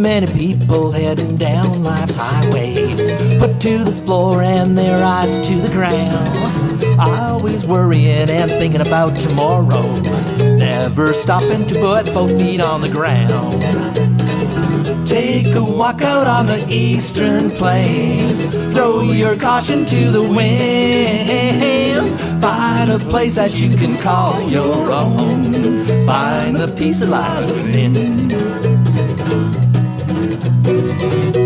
many people heading down life's highway, foot to the floor and their eyes to the ground. Always worrying and thinking about tomorrow, never stopping to put both feet on the ground. Take a walk out on the eastern plains, throw your caution to the wind. Find a place that you can call your own, find the peace that lies within.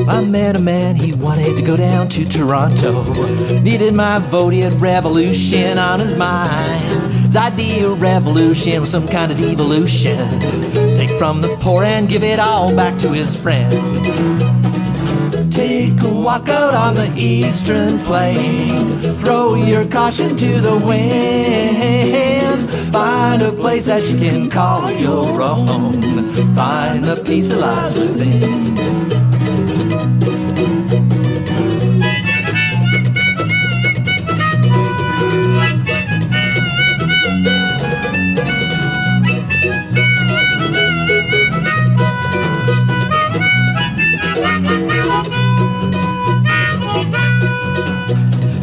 I met a man, he wanted to go down to Toronto, needed my vote, he had revolution on his mind. His idea of revolution was some kind of devolution, take from the poor and give it all back to his friends. Take a walk out on the eastern plain, throw your caution to the wind. Find a place that you can call your own, find the peace that lies within.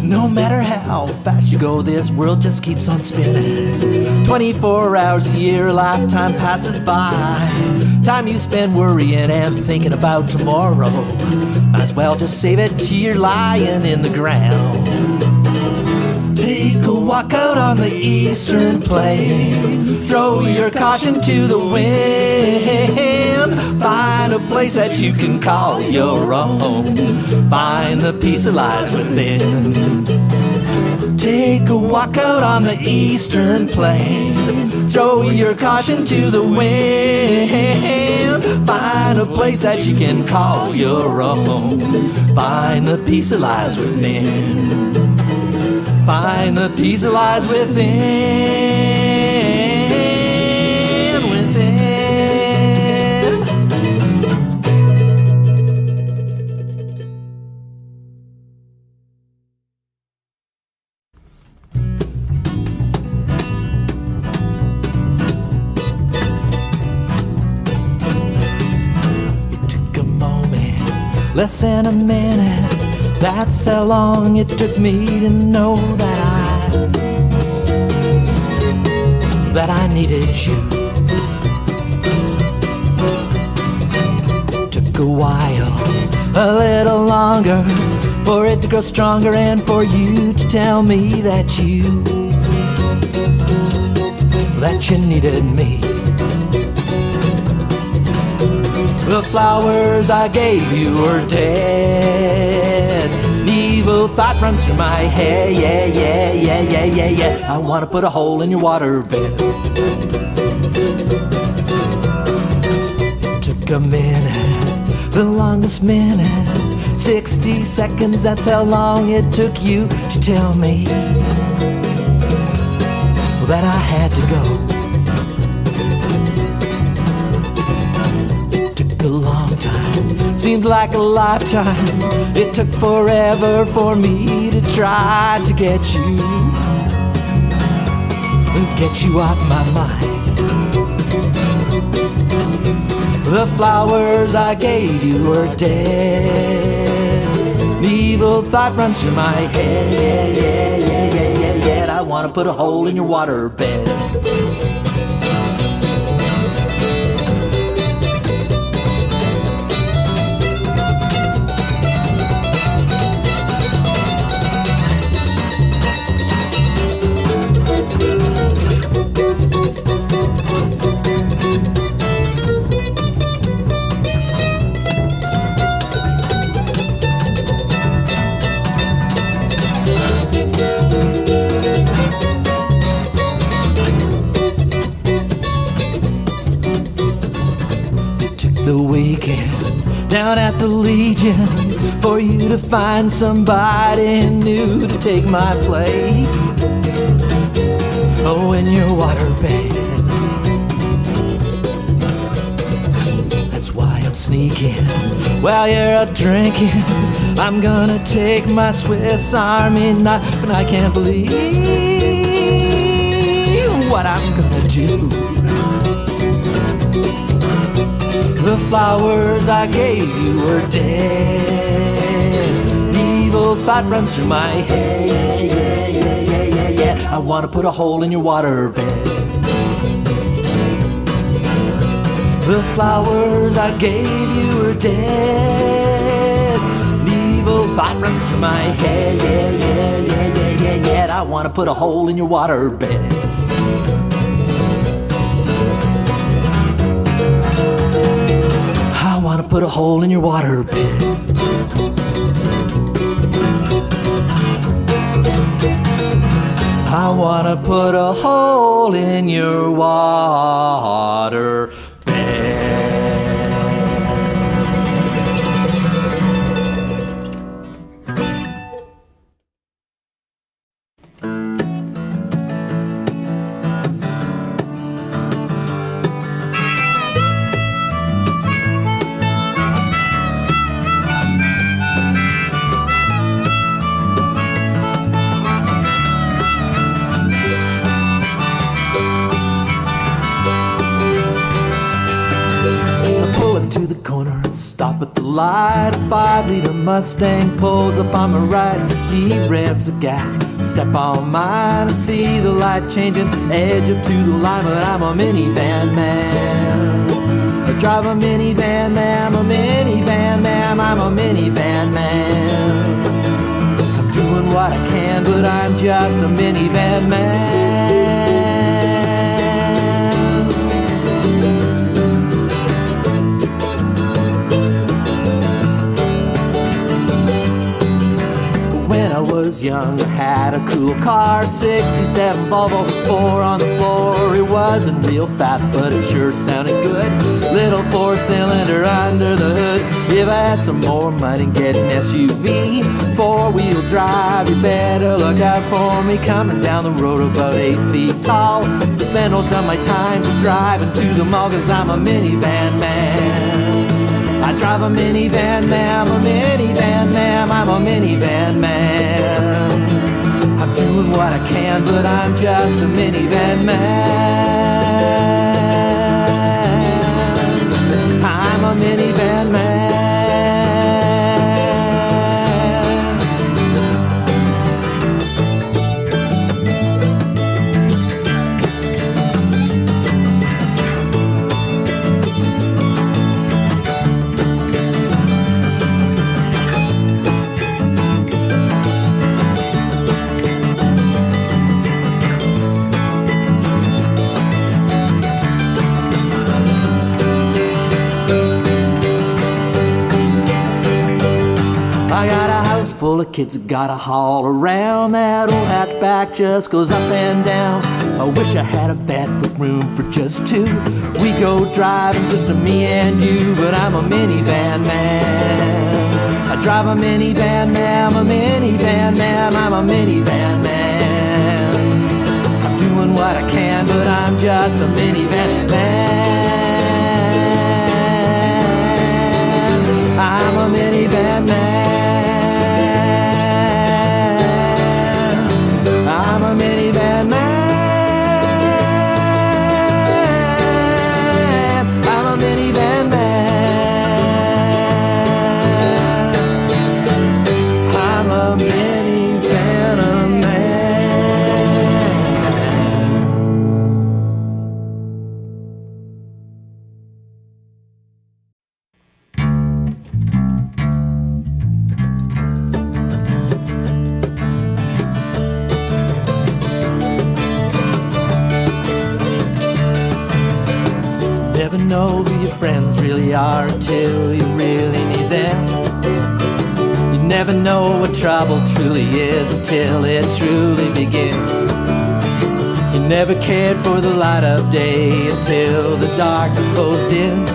No matter how fast you go, this world just keeps on spinning. 24 hours a year, a lifetime passes by. Time you spend worrying and thinking about tomorrow, might as well just save it till you're lying in the ground. Take a walk out on the eastern plain, throw your caution to the wind. Find a place that you can call your own, find the peace that lies within. Take a walk out on the eastern plain, throw your caution to the wind. Find a place that you can call your own, find the peace that lies within. Find the peace that lies within, within. It took a moment, less than a minute. That's how long it took me to know that I needed you. Took a while, a little longer, for it to grow stronger and for you to tell me that you needed me. The flowers I gave you were dead. Evil thought runs through my head, yeah. I wanna put a hole in your waterbed. Took a minute, the longest minute, 60 seconds, that's how long it took you to tell me that I had to go. A long time, seems like a lifetime. It took forever for me to try to get you off my mind. The flowers I gave you were dead. An evil thought runs through my head, I wanna put a hole in your waterbed. The weekend down at the Legion for you to find somebody new to take my place. Oh, in your waterbed. That's why I'm sneaking while you're out drinking. I'm gonna take my Swiss Army knife, and I can't believe what I'm gonna do. The flowers I gave you were dead. Evil thought runs through my head. I wanna put a hole in your waterbed. The flowers I gave you were dead. Evil thought runs through my head. I wanna put a hole in your waterbed. I wanna put a hole in your waterbed. I wanna put a hole in your water bed. To the corner and stop at the light. A 5-liter Mustang pulls up on my right. He revs the gas, step on mine. I see the light changing, edge up to the line. But I'm a minivan man. I drive a minivan man, I'm a minivan man, I'm a minivan man. I'm doing what I can, but I'm just a minivan man. When I was young, I had a cool car, 67 Volvo, 4 on the floor. It wasn't real fast, but it sure sounded good. Little 4-cylinder under the hood. If I had some more money, get an SUV, 4-wheel drive. You better look out for me coming down the road about 8 feet tall. I spend most of my time just driving to the mall, 'cause I'm a minivan man. I drive a minivan man, I'm a minivan man, I'm a minivan man. I'm doing what I can, but I'm just a minivan man. I'm a minivan man. I got a house full of kids that gotta haul around. That old hatchback just goes up and down. I wish I had a van with room for just two. We go driving, just a me and you, but I'm a minivan man. I drive a minivan man, I'm a minivan man, I'm a minivan man. I'm doing what I can, but I'm just a minivan man. I'm a minivan man. I'm a minivan man. I'm a minivan man. I'm a minivan man. Never know who your friends really are until you really need them. You never know what trouble truly is until it truly begins. You never cared for the light of day until the darkness closed in.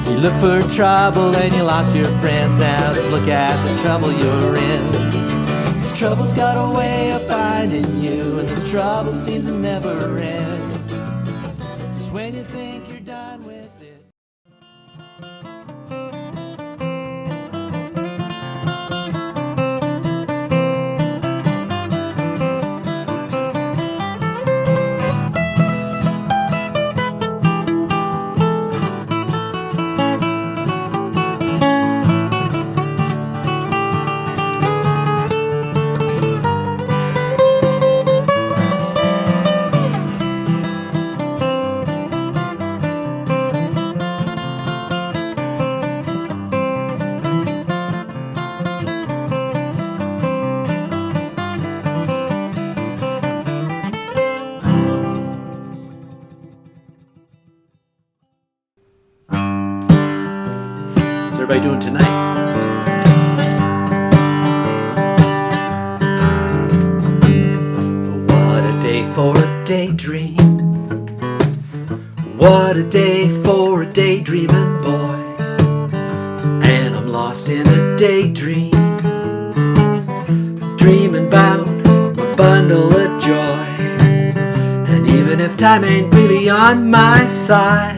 You look for trouble and you lost your friends. Now just look at this trouble you're in. This trouble's got a way of finding you, and this trouble seems to never end. Just when you think you're done with it. everybody doing tonight? What a day for a daydream. What a day for a daydreaming boy. And I'm lost in a daydream, dreaming about my bundle of joy. And even if time ain't really on my side,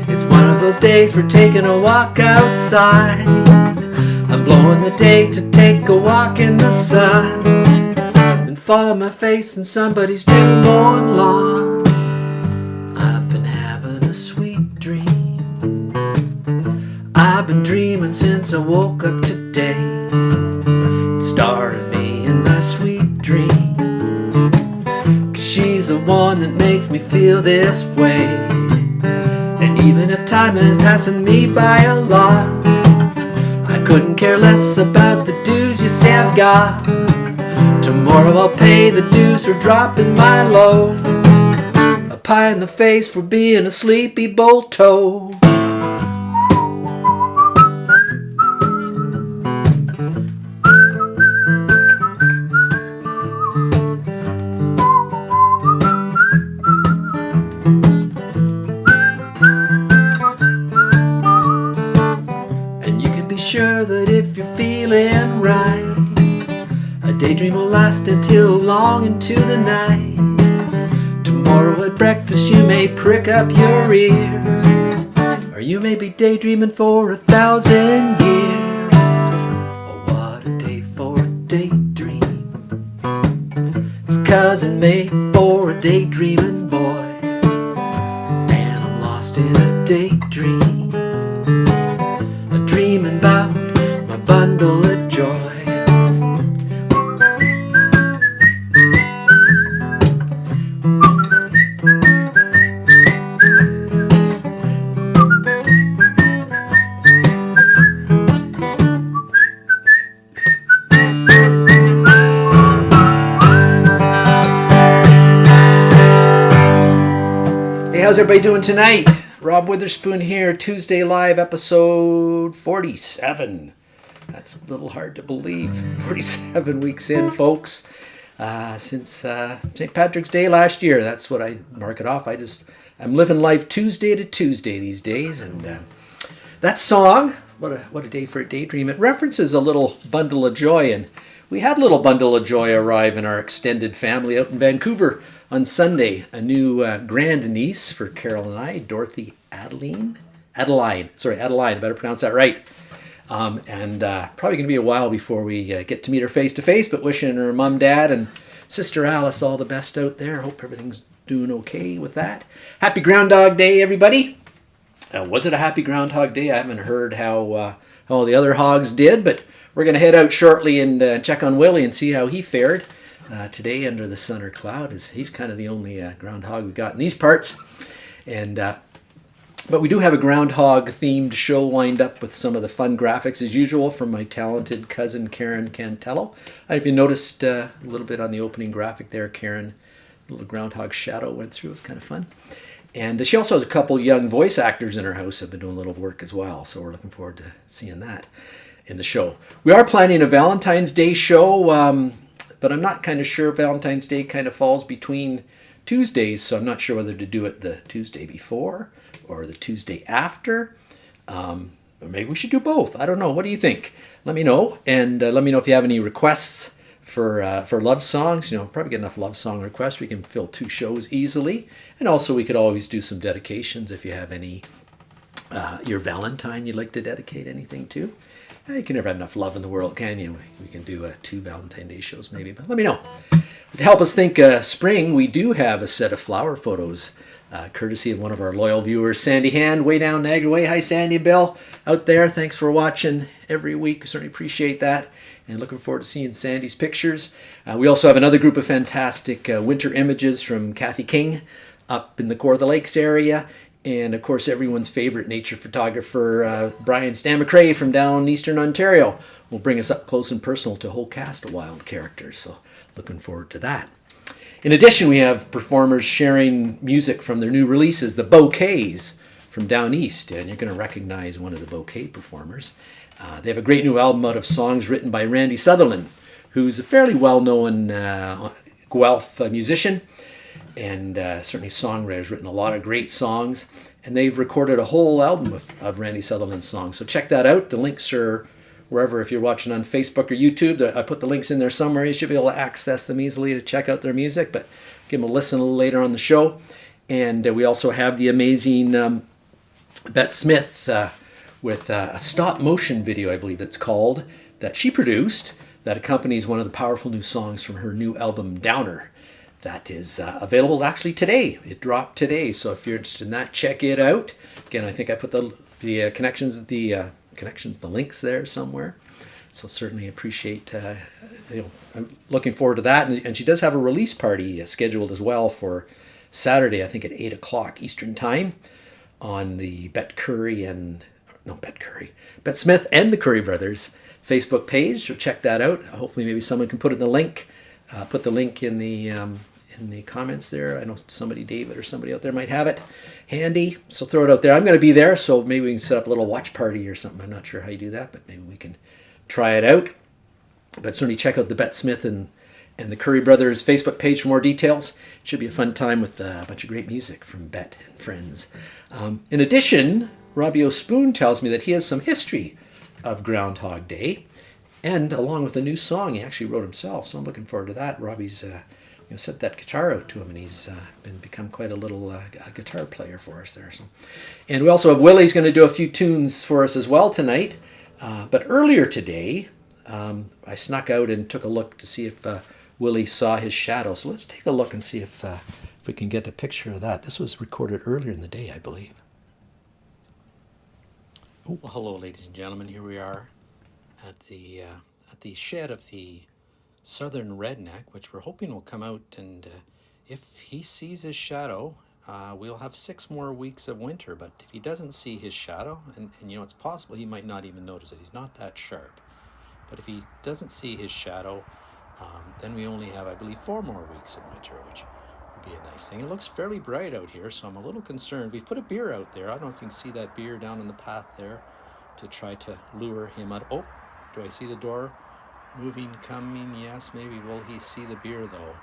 it's one of those days for taking a walk outside. I'm blowing the day to take a walk in the sun and follow my face in somebody's new mown lawn. I've been having a sweet dream. I've been dreaming since I woke up today, starring me in my sweet dream. 'Cause she's the one that makes me feel this way. And even if time is passing me by a lot, I couldn't care less about the dues you say I've got. Tomorrow I'll pay the dues for dropping my load, a pie in the face for being a sleepy bolto. Sure that if you're feeling right, a daydream will last until long into the night. Tomorrow at breakfast you may prick up your ears, or you may be daydreaming for 1,000 years. Oh, what a day for a daydream. It's cousin made for a daydreaming boy, and I'm lost in a daydream, dreaming about my bundle of joy. Hey, how's everybody doing tonight? Rob Witherspoon here, Tuesday Live, episode 47. That's a little hard to believe. 47 weeks in, folks. Since St. Patrick's Day last year. That's what I mark it off. I'm living life Tuesday to Tuesday these days. And that song, what a day for a daydream, it references a little bundle of joy. And we had a little bundle of joy arrive in our extended family out in Vancouver on Sunday. A new grandniece for Carol and I, Dorothy Adeline, better pronounce that right. And probably going to be a while before we get to meet her face to face, but wishing her mom, dad, and sister Alice all the best out there. Hope everything's doing okay with that. Happy Groundhog Day, everybody. Was it a happy Groundhog Day? I haven't heard how all the other hogs did, but we're going to head out shortly and check on Willie and see how he fared. Today under the sun or cloud, he's kind of the only groundhog we got in these parts. And but we do have a groundhog themed show lined up with some of the fun graphics as usual from my talented cousin Karen Cantello. If you noticed a little bit on the opening graphic there, Karen, a little groundhog shadow went through. It was kind of fun. And she also has a couple young voice actors in her house who have been doing a little work as well. So we're looking forward to seeing that in the show. We are planning a Valentine's Day show, but I'm not kind of sure. Valentine's Day kind of falls between Tuesdays, so I'm not sure whether to do it the Tuesday before or the Tuesday after. Or maybe we should do both. I don't know. What do you think? Let me know. And let me know if you have any requests for love songs. Probably get enough love song requests. We can fill 2 shows easily. And also we could always do some dedications if you have any, your Valentine you'd like to dedicate anything to. You can never have enough love in the world, can you? We can do 2 Valentine Day shows maybe, but let me know. To help us think spring, we do have a set of flower photos, courtesy of one of our loyal viewers, Sandy Hand, way down Niagara Way. Hi, Sandy and Bill out there. Thanks for watching every week. We certainly appreciate that, and looking forward to seeing Sandy's pictures. We also have another group of fantastic winter images from Cathy King up in the Kawartha Lakes area. And, of course, everyone's favorite nature photographer, Brian Stan McRae from down eastern Ontario, will bring us up close and personal to a whole cast of wild characters. So looking forward to that. In addition, we have performers sharing music from their new releases, the Bouquets from down east, and you're going to recognize one of the Bouquet performers. They have a great new album out of songs written by Randy Sutherland, who's a fairly well-known Guelph musician and certainly songwriter. Has written a lot of great songs, and they've recorded a whole album of Randy Sutherland songs. So check that out. The links are wherever, if you're watching on Facebook or YouTube. I put the links in there somewhere. You should be able to access them easily to check out their music, but give them a listen a little later on the show. And we also have the amazing Bette Smith with a stop motion video, I believe it's called, that she produced that accompanies one of the powerful new songs from her new album, Downer. That is available actually today. It dropped today, so if you're interested in that, check it out. Again, I think I put the connections, the links there somewhere. So certainly appreciate, I'm looking forward to that. And she does have a release party scheduled as well for Saturday, I think at 8 o'clock Eastern Time on the Bette Smith and the Curry Brothers Facebook page. So check that out. Hopefully maybe someone can put it in the link. Put the link in the comments there. I know somebody, David or somebody out there, might have it handy. So throw it out there. I'm going to be there, so maybe we can set up a little watch party or something. I'm not sure how you do that, but maybe we can try it out. But certainly check out the Bette Smith and the Curry Brothers Facebook page for more details. It should be a fun time with a bunch of great music from Bette and friends. In addition, Robbie O'Spoon tells me that he has some history of Groundhog Day, and along with a new song he actually wrote himself. So I'm looking forward to that. Robbie's sent that guitar out to him, and he's become quite a little guitar player for us there. So, and we also have Willie's going to do a few tunes for us as well tonight. But earlier today, I snuck out and took a look to see if Willie saw his shadow. So let's take a look and see if we can get a picture of that. This was recorded earlier in the day, I believe. Oh, well, hello, ladies and gentlemen. Here we are at the shed of the Southern Redneck, which we're hoping will come out. And if he sees his shadow, we'll have 6 more weeks of winter. But if he doesn't see his shadow, and it's possible he might not even notice it. He's not that sharp. But if he doesn't see his shadow, then we only have, I believe, 4 more weeks of winter, which would be a nice thing. It looks fairly bright out here, so I'm a little concerned. We've put a beer out there. I don't know if you can see that beer down in the path there to try to lure him out. Oh, do I see the door moving, coming? Yes, maybe. Will he see the beer, though?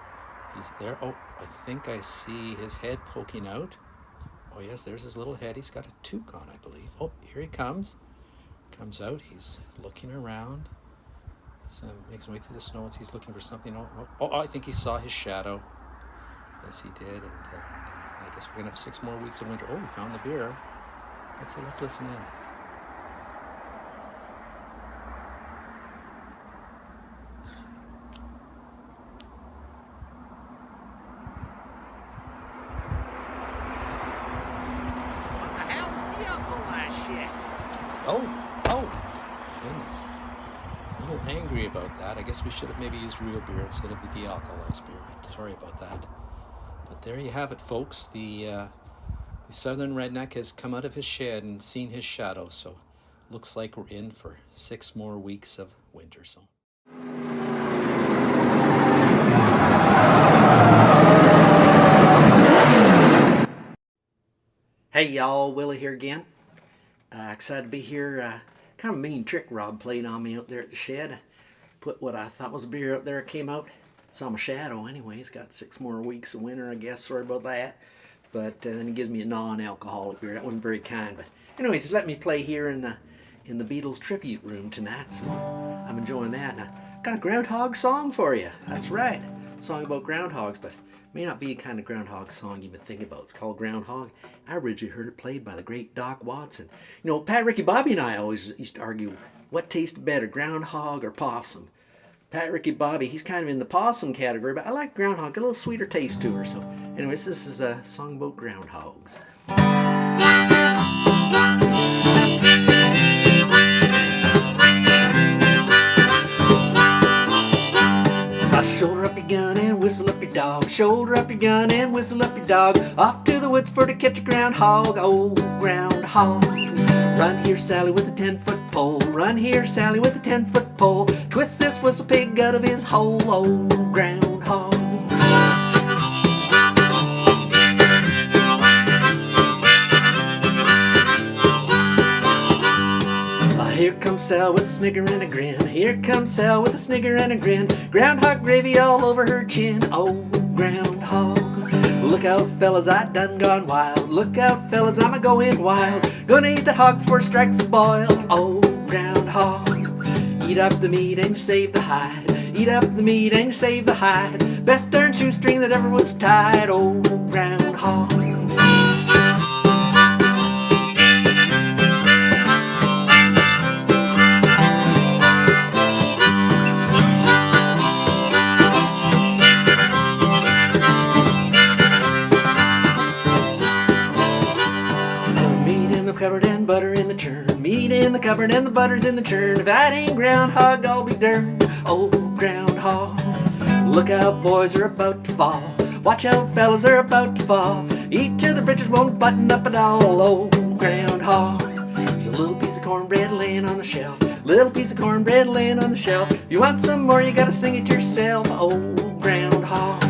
He's there. Oh, I think I see his head poking out. Oh, yes, there's his little head. He's got a toque on, I believe. Oh, here he comes. Comes out. He's looking around. So makes his way through the snow. He's looking for something. Oh, I think he saw his shadow. Yes, he did. And I guess we're going to have 6 more weeks of winter. Oh, we found the beer. Let's listen in. What the hell did the uncle last shit? Oh, goodness. A little angry about that. I guess we should have maybe used real beer instead of the de-alcoholized beer, but sorry about that. But there you have it, folks. The Southern Redneck has come out of his shed and seen his shadow, so looks like we're in for 6 more weeks of winter. So. Hey y'all, Willie here again. Excited to be here. Kind of a mean trick Rob played on me out there at the shed. Put what I thought was a beer up there, it came out. Saw my shadow anyway. It's got 6 more weeks of winter, I guess. Sorry about that. But then he gives me a non-alcoholic beer. That wasn't very kind. But anyways, let me play here in the Beatles tribute room tonight. So I'm enjoying that. And I got a Groundhog song for you. That's right. A song about groundhogs, but may not be the kind of groundhog song you've been thinking about. It's called Groundhog. I originally heard it played by the great Doc Watson. Pat, Ricky, Bobby and I always used to argue what tasted better, groundhog or possum. Pat, Ricky, Bobby, he's kind of in the possum category, but I like groundhog, a little sweeter taste to her. So anyways, this is a song about groundhogs. Shoulder up your gun and whistle up your dog. Shoulder up your gun and whistle up your dog. Off to the woods for to catch a groundhog. Oh, groundhog. Run here, Sally, with a 10-foot pole. Run here, Sally, with a 10-foot pole. Twist this whistle pig out of his hole. Oh, groundhog. Here comes Sal with a snigger and a grin. Here comes Sal with a snigger and a grin. Groundhog gravy all over her chin. Oh, groundhog. Look out, fellas, I done gone wild. Look out, fellas, I'm a-going wild. Gonna eat that hog before it strikes a boil. Oh, groundhog. Eat up the meat and you save the hide. Eat up the meat and you save the hide. Best darn shoestring that ever was tied. Oh, groundhog. Cupboard and butter in the churn. Meat in the cupboard and the butter's in the churn. If that ain't groundhog, I'll be darned. Oh, groundhog. Look out, boys are about to fall. Watch out, fellas are about to fall. Eat till the britches won't button up at all. Oh, groundhog. There's a little piece of cornbread laying on the shelf. Little piece of cornbread laying on the shelf. You want some more, you gotta sing it yourself. Oh, groundhog.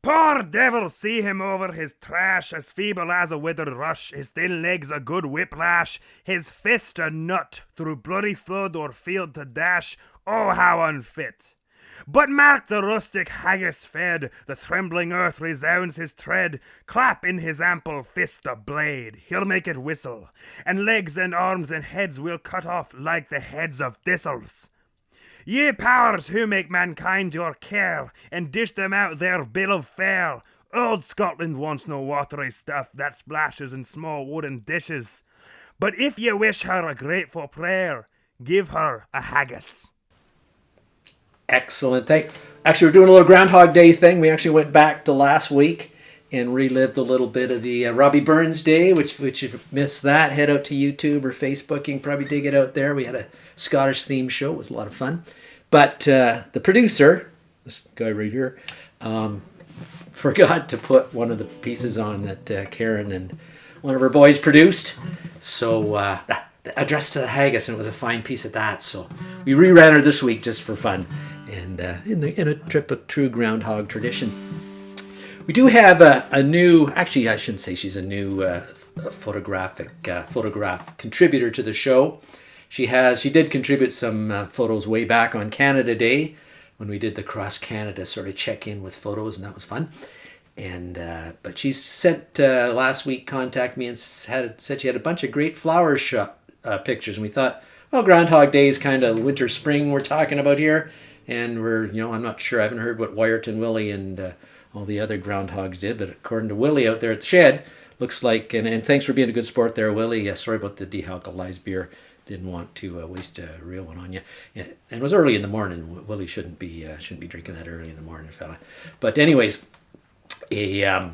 Poor devil, see him over his trash, as feeble as a withered rush, his thin legs a good whiplash, his fist a nut, through bloody flood or field to dash, oh how unfit! But mark the rustic haggis fed, the trembling earth resounds his tread, clap in his ample fist a blade, he'll make it whistle, and legs and arms and heads will cut off like the heads of thistles. Ye powers who make mankind your care, and dish them out their bill of fare. Old Scotland wants no watery stuff that splashes in small wooden dishes. But if ye wish her a grateful prayer, give her a haggis. Excellent. Actually, we're doing a little Groundhog Day thing. We actually went back to last week and relived a little bit of the Robbie Burns Day, which if you missed that, head out to YouTube or Facebook. You can probably dig it out there. We had a Scottish theme show. It was a lot of fun. But the producer, this guy right here, forgot to put one of the pieces on that Karen and one of her boys produced. So addressed to the haggis, and it was a fine piece at that. So we reran her this week just for fun, and in a trip of true Groundhog tradition. We do have a new, actually I shouldn't say she's a new photograph contributor to the show. She did contribute some photos way back on Canada Day when we did the Cross Canada sort of check-in with photos, and that was fun. And but she sent last week, contact me and said she had a bunch of great flower pictures, and we thought, well, Groundhog Day is kind of winter spring we're talking about here, and I'm not sure, I haven't heard what Wyerton, Willie, and all the other groundhogs did, but according to Willie out there at the shed, looks like, and thanks for being a good sport there, Willie. Sorry about the dealcoholized beer. Didn't want to waste a real one on you. And it was early in the morning. Willie shouldn't be drinking that early in the morning, fella. But anyways, where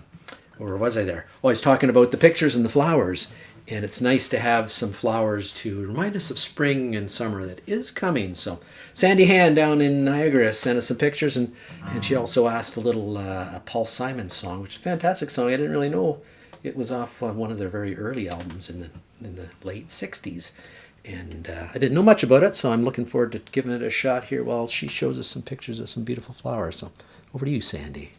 was I there? Oh, I was talking about the pictures and the flowers. And it's nice to have some flowers to remind us of spring and summer that is coming. So Sandy Hand down in Niagara sent us some pictures, and she also asked a little Paul Simon song, which is a fantastic song. I didn't really know it was off one of their very early albums in the late 60s. And I didn't know much about it, so I'm looking forward to giving it a shot here while she shows us some pictures of some beautiful flowers. So over to you, Sandy.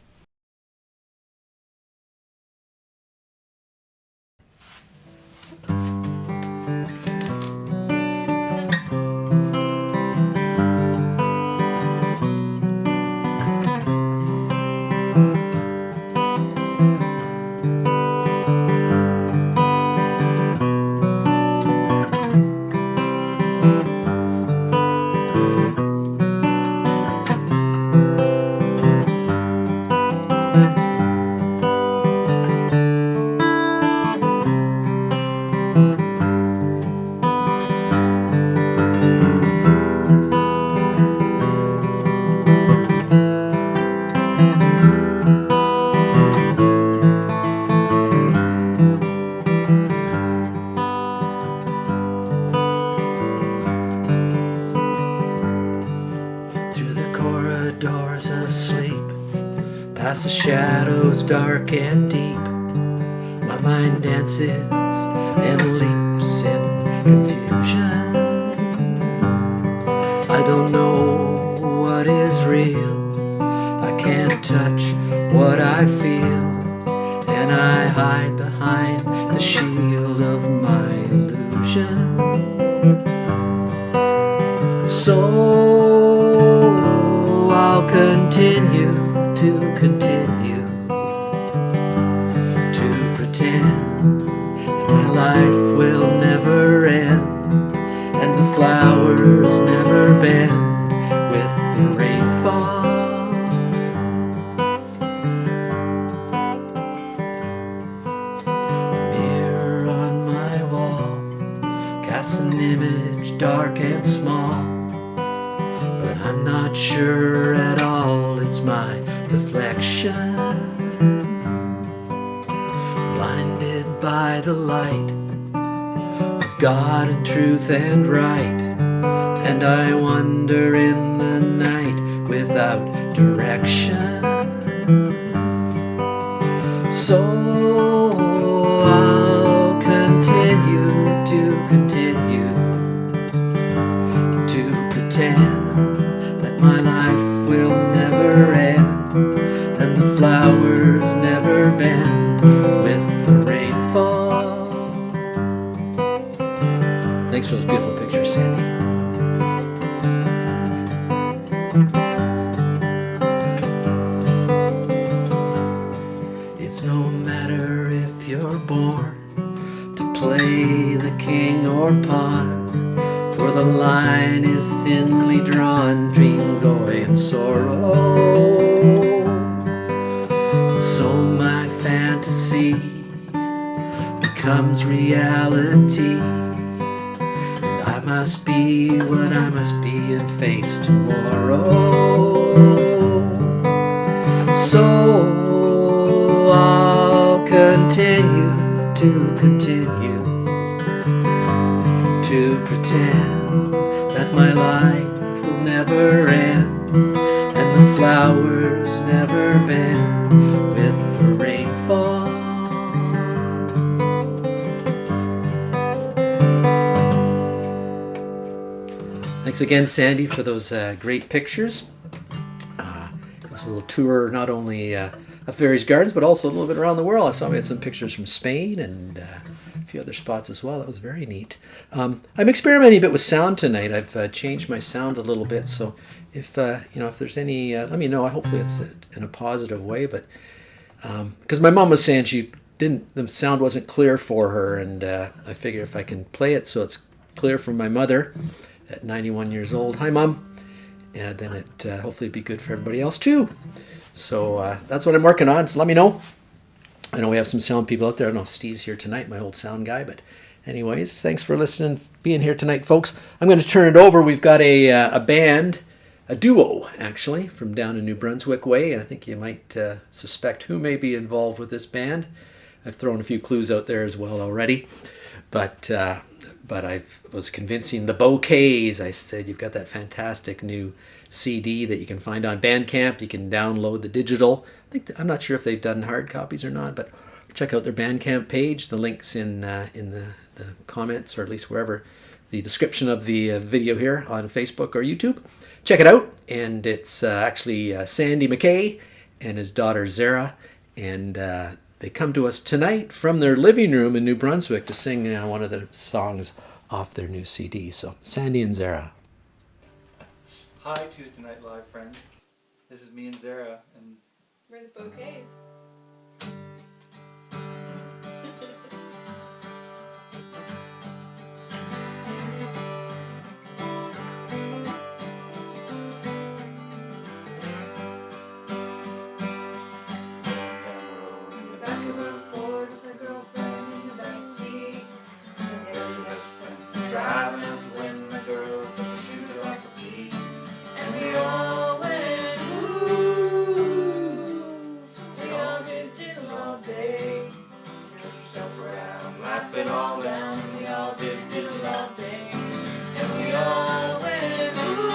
past the shadows dark and deep. My mind dances and leaps in confusion. I don't know what is real. I can't touch what I feel, and I hide behind the shield of my illusion. So I'll continue to pretend that my life will never end, and the flowers never bend with the rainfall. The mirror on my wall casts an image dark and small, but I'm not sure at all it's my reflection. Blinded by the light of God and truth and right, and I wander in the night without direction. So I'll continue to pretend that my life will never end, and the flowers never bend with the rainfall. Thanks for those beautiful pictures, Sandy. It's no matter if you're born to play the king or pawn, for the line is thinly drawn, dream, joy, and sorrow. And so my fantasy becomes reality, and I must be what I must be and face tomorrow. So I'll continue to pretend that my life will never end, and the flowers never bend with the rainfall. Thanks again, Sandy, for those great pictures. It was a little tour, not only of various gardens, but also a little bit around the world. I saw we had some pictures from Spain and a few other spots as well. That was very neat. I'm experimenting a bit with sound tonight. I've changed my sound a little bit, so if there's any, let me know. Hopefully it's in a positive way. But because my mom was saying the sound wasn't clear for her, and I figure if I can play it so it's clear for my mother at 91 years old. Hi, Mom. And then it hopefully be good for everybody else too. So that's what I'm working on. So let me know. I know we have some sound people out there. I don't know if Steve's here tonight, my old sound guy. But anyways, thanks for listening, being here tonight, folks. I'm going to turn it over. We've got a band, a duo, actually, from down in New Brunswick way. And I think you might suspect who may be involved with this band. I've thrown a few clues out there as well already. But I was convincing the Bouquets. I said, you've got that fantastic new CD that you can find on Bandcamp. You can download the digital. I'm not sure if they've done hard copies or not, but check out their Bandcamp page. The link's in the comments, or at least wherever, the description of the video here on Facebook or YouTube. Check it out. And it's actually Sandy McRae and his daughter Zara. And they come to us tonight from their living room in New Brunswick to sing one of the songs off their new CD. So, Sandy and Zara. Hi, Tuesday Night Live friends. This is me and Zara, and we're the Bouquets. driving us when the girl took the shoes off her feet, and we all went ooh. We all did diddle all day, turn yourself around, lap it all down, and we all did diddle all day, and we all went ooh.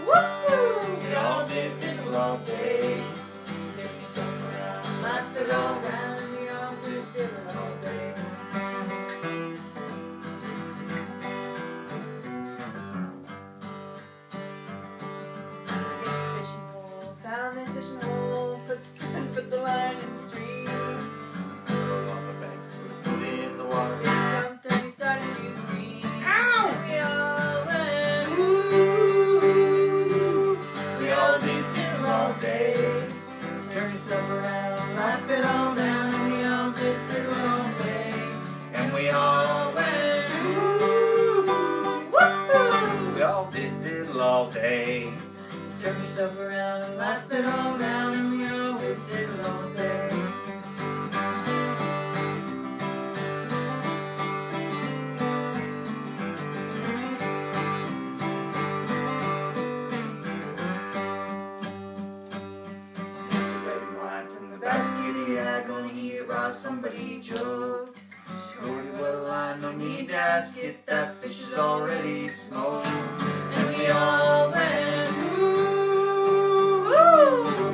Woo! We all did diddle all day. Turn yourself around and laugh it all down, and we all did it all day. Red wine from the basket, yeah, gonna eat it raw, somebody joked. Shorty, well, I no need to ask it, that fish is already smoked. And we all went, ooh, ooh.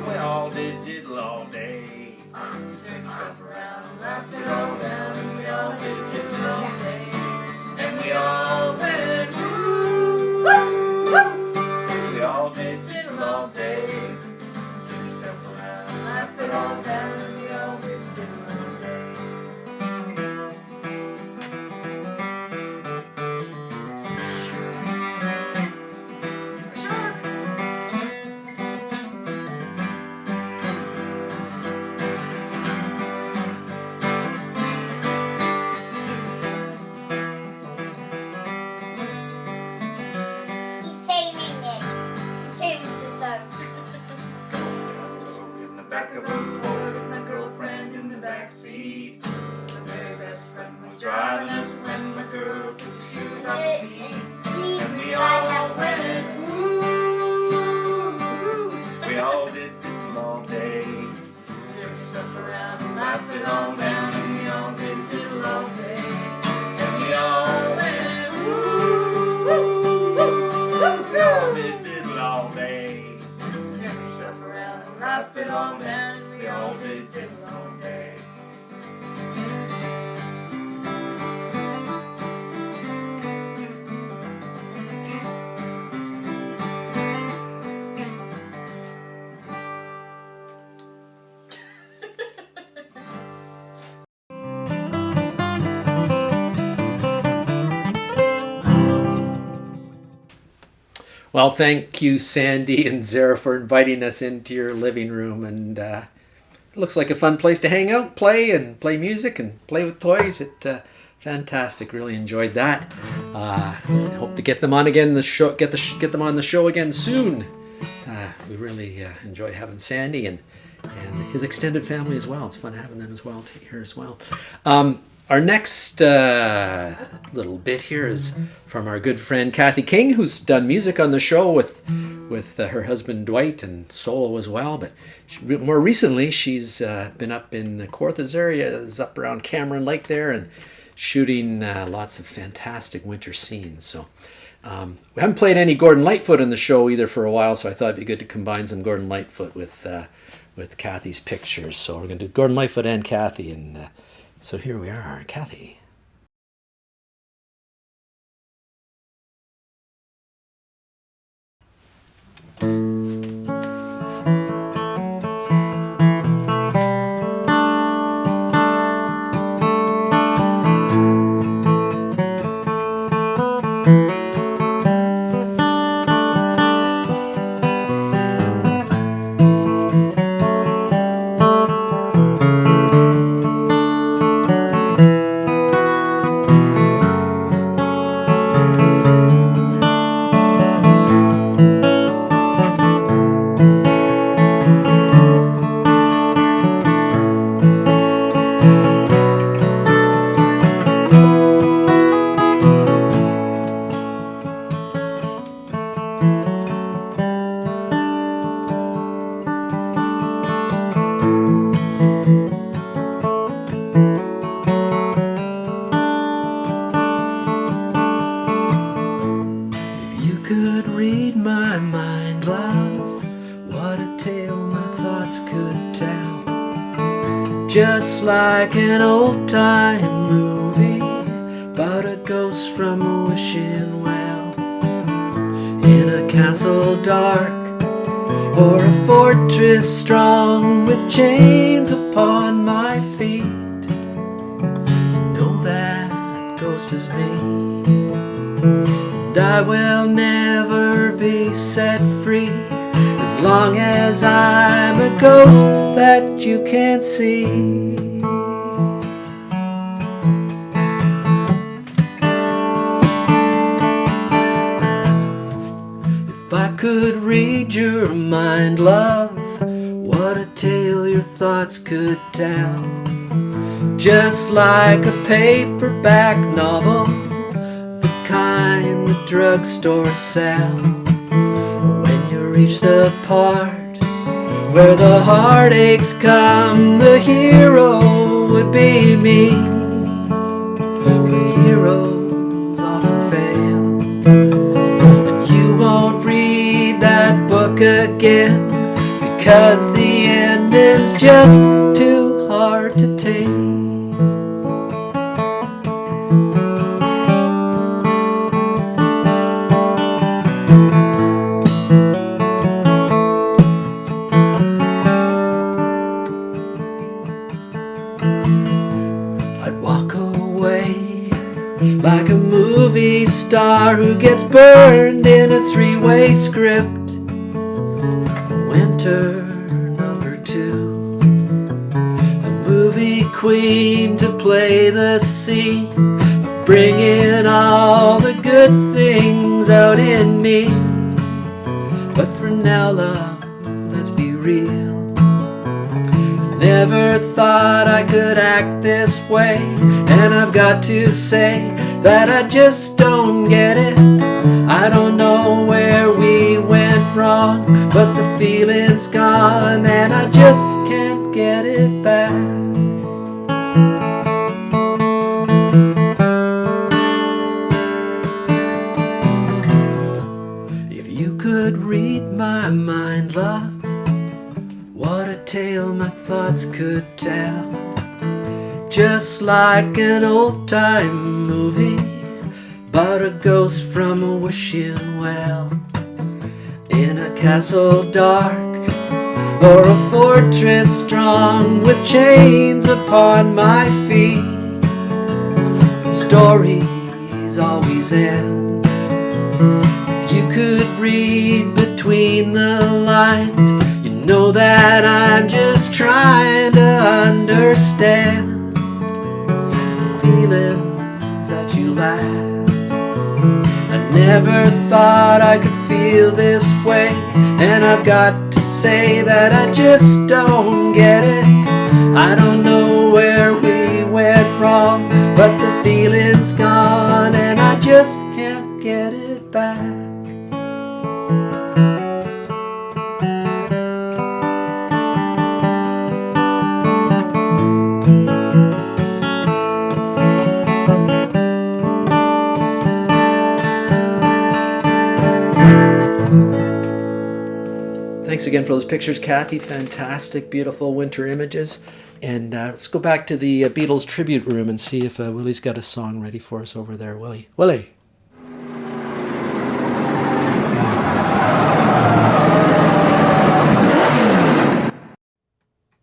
We all did diddle all day. Turn yourself around and laugh it all down, and we all did diddle all day. And we all went, ooh, ooh, ooh. We all did diddle all day. Turn yourself around and laugh it all down, and we all did diddle all day. He's saving it. He's saving the sun. In the back of a Ford with my girlfriend in the back seat. My very best friend was driving us when my girl took her shoes off her feet. And we all went, ooh, ooh. We all did diddle all day. Turn yourself around and laugh it all down, and we all did diddle all day. And we all went, ooh, ooh, ooh, ooh. We all did diddle all day. Turn yourself around and laugh it all down, and we all did diddle all day. Well, thank you, Sandy and Zara, for inviting us into your living room. And it looks like a fun place to hang out, play music, and play with toys. Fantastic. Really enjoyed that. Hope to get them on again. Get them on the show again soon. We really enjoy having Sandy and his extended family as well. It's fun having them as well here as well. Our next little bit here is from our good friend Cathy King, who's done music on the show with her husband Dwight and solo as well. But more recently, she's been up in the Kawarthas areas, up around Cameron Lake there, and shooting lots of fantastic winter scenes. So we haven't played any Gordon Lightfoot in the show either for a while, so I thought it'd be good to combine some Gordon Lightfoot with Cathy's pictures. So we're going to do Gordon Lightfoot and Cathy, and so here we are, Cathy. Just like an old-time movie about a ghost from a wishing well, in a castle dark or a fortress strong with chains upon my feet. You know that ghost is me, and I will never be set free as long as I'm a ghost that you can't see. If I could read read your mind, love. What a tale your thoughts could tell. Just like a paperback novel, the kind the drugstores sell. When you reach the part where the heartaches come, the hero would be me. But heroes often fail, and you won't read that book again, because the ending's just too hard to take. I'd walk away like a movie star who gets burned in a three-way script. Winter number 2, a movie queen to play the scene, bringing all the good things out in me. But for now, love, let's be real. Never thought I could act this way, and I've got to say that I just don't get it. I don't know where we went wrong, but the feeling's gone and I just can't get it back. If you could read my mind, love, what a tale my thoughts could tell. Just like an old-time movie about a ghost from a wishing well, in a castle dark or a fortress strong with chains upon my feet. Stories always end. If you could read between the lines, you know that I'm just trying to understand the feelings that you lack. I never thought I could feel this way, and I've got to say that I just don't get it. I don't know where we went wrong, but the feeling's gone and I just can't get it back. Thanks again for those pictures, Cathy. Fantastic, beautiful winter images. And let's go back to the Beatles tribute room and see if Willie's got a song ready for us over there. Willie.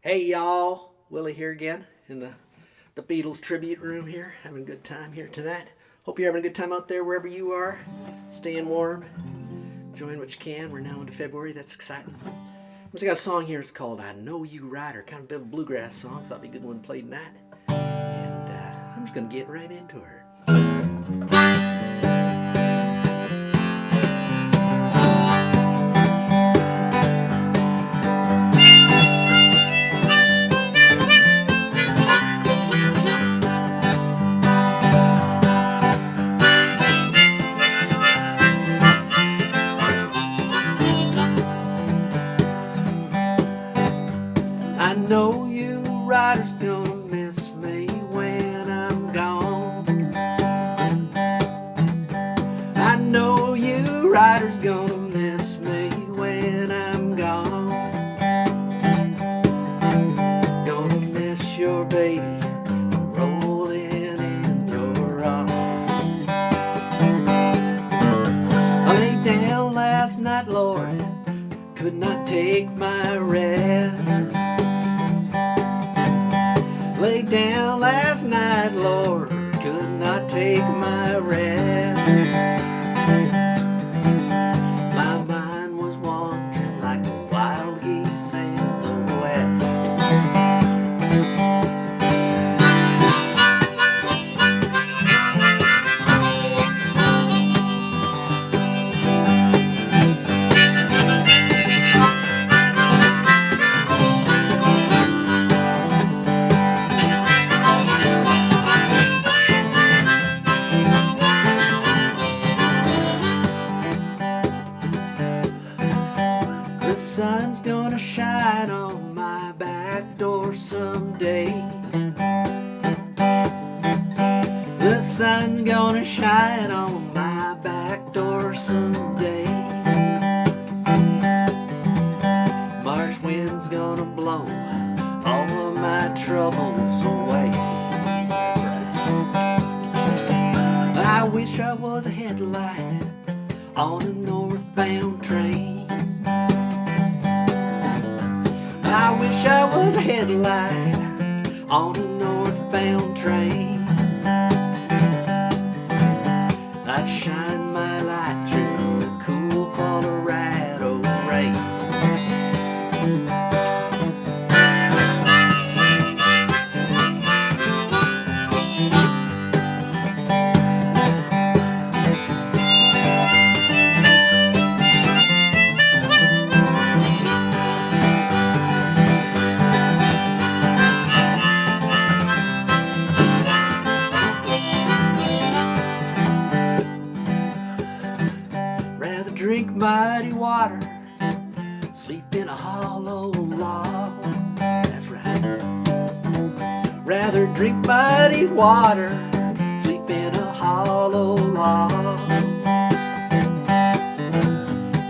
Hey, y'all. Willie here again in the Beatles tribute room here. Having a good time here tonight. Hope you're having a good time out there wherever you are. Staying warm. Enjoying what you can. We're now into February. That's exciting. We got a song here. It's called I Know You Rider. Kind of a bit of a bluegrass song. Thought it'd be a good one played tonight. And I'm just going to get right into her. I know you riders gonna miss me when I'm gone. I know you riders gonna miss me when I'm gone. Gonna miss your baby rolling in your arms. I lay down last night, Lord, could not take my rest. Lay down last night, Lord, could not take my rest. My mind was wandering like the wild geese in the west. the sun's gonna shine on my back door someday. March wind's gonna blow all of my troubles away. I wish I was a headlight on a northbound train. I wish I was a headlight on a northbound train. I'd shine my light through the cool Colorado rain. Drink muddy water, sleep in a hollow log. That's right. Rather drink muddy water, sleep in a hollow log,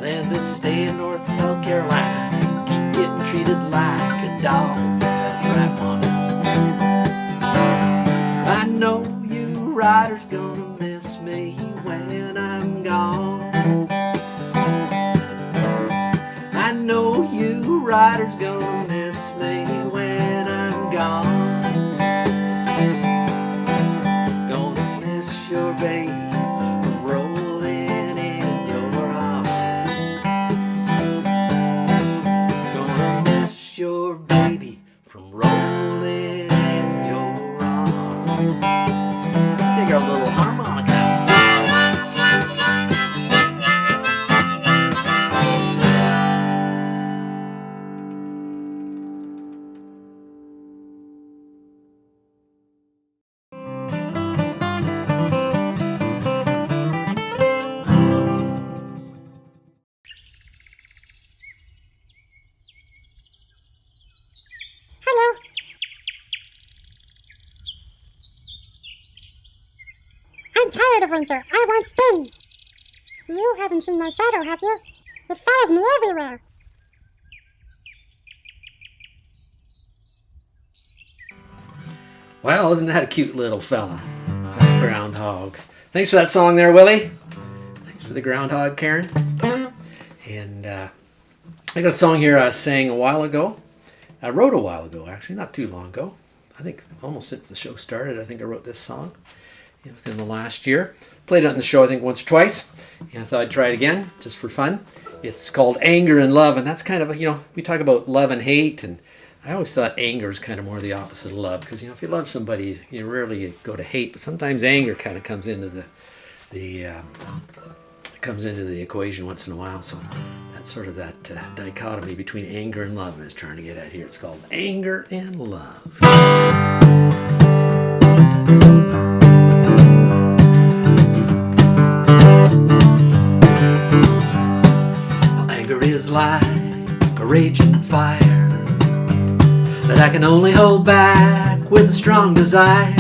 than to stay in North South Carolina, keep getting treated like a dog. That's right, Wanda. I know you riders gonna miss me when I'm gone. I know you riders gonna miss me when I'm gone. Gonna miss your baby from rolling in your arms. Gonna miss your baby from rolling in your arms. Take our little harmonica. Hello. I'm tired of winter. I want spring. You haven't seen my shadow, have you? It follows me everywhere. Well, isn't that a cute little fella? Groundhog. Thanks for that song there, Willie. Thanks for the groundhog, Karen. And I got a song here I sang a while ago. I wrote a while ago, actually, not too long ago. I think almost since the show started, I think I wrote this song within the last year. Played it on the show, I think, once or twice. And I thought I'd try it again, just for fun. It's called Anger and Love, and that's kind of, we talk about love and hate, and I always thought anger is kind of more the opposite of love, because, if you love somebody, you rarely go to hate, but sometimes anger kind of comes into the equation once in a while. So that's sort of that dichotomy between anger and love I was trying to get at here. It's called Anger and Love. Anger is like a raging fire that I can only hold back with a strong desire.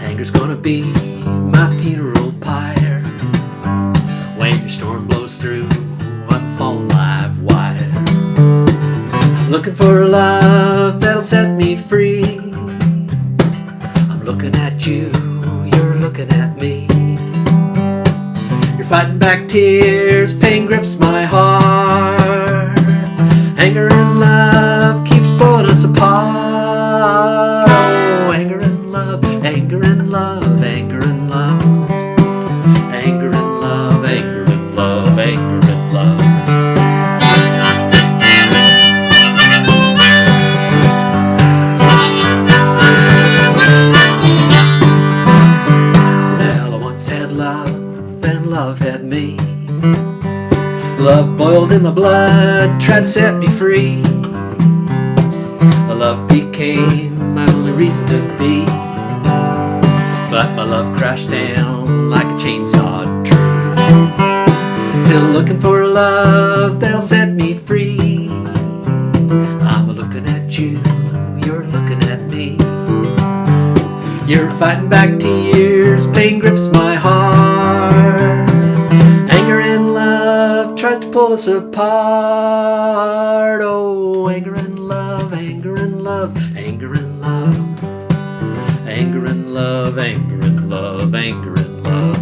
Anger's gonna be my funeral pyre. When your storm blows through, I'm falling live wire. I'm looking for a love that'll set me free. I'm looking at you, you're looking at me. You're fighting back tears, pain grips my heart. Anger and love keeps pulling us apart. Oh, anger and love, anger and love, anger and love. Anger and love, anger and love, anger and love. Well, I once had love and love had me. Love boiled in my blood, tried to set me free. The love became my only reason to be. But my love crashed down like a chainsaw tree. Still looking for a love that'll set me free. I'm looking at you, you're looking at me. You're fighting back tears, pain grips my heart. Anger and love tries to pull us apart. Oh, anger and love, anger and love, anger and love. Anger and love, anger and love, anger and love.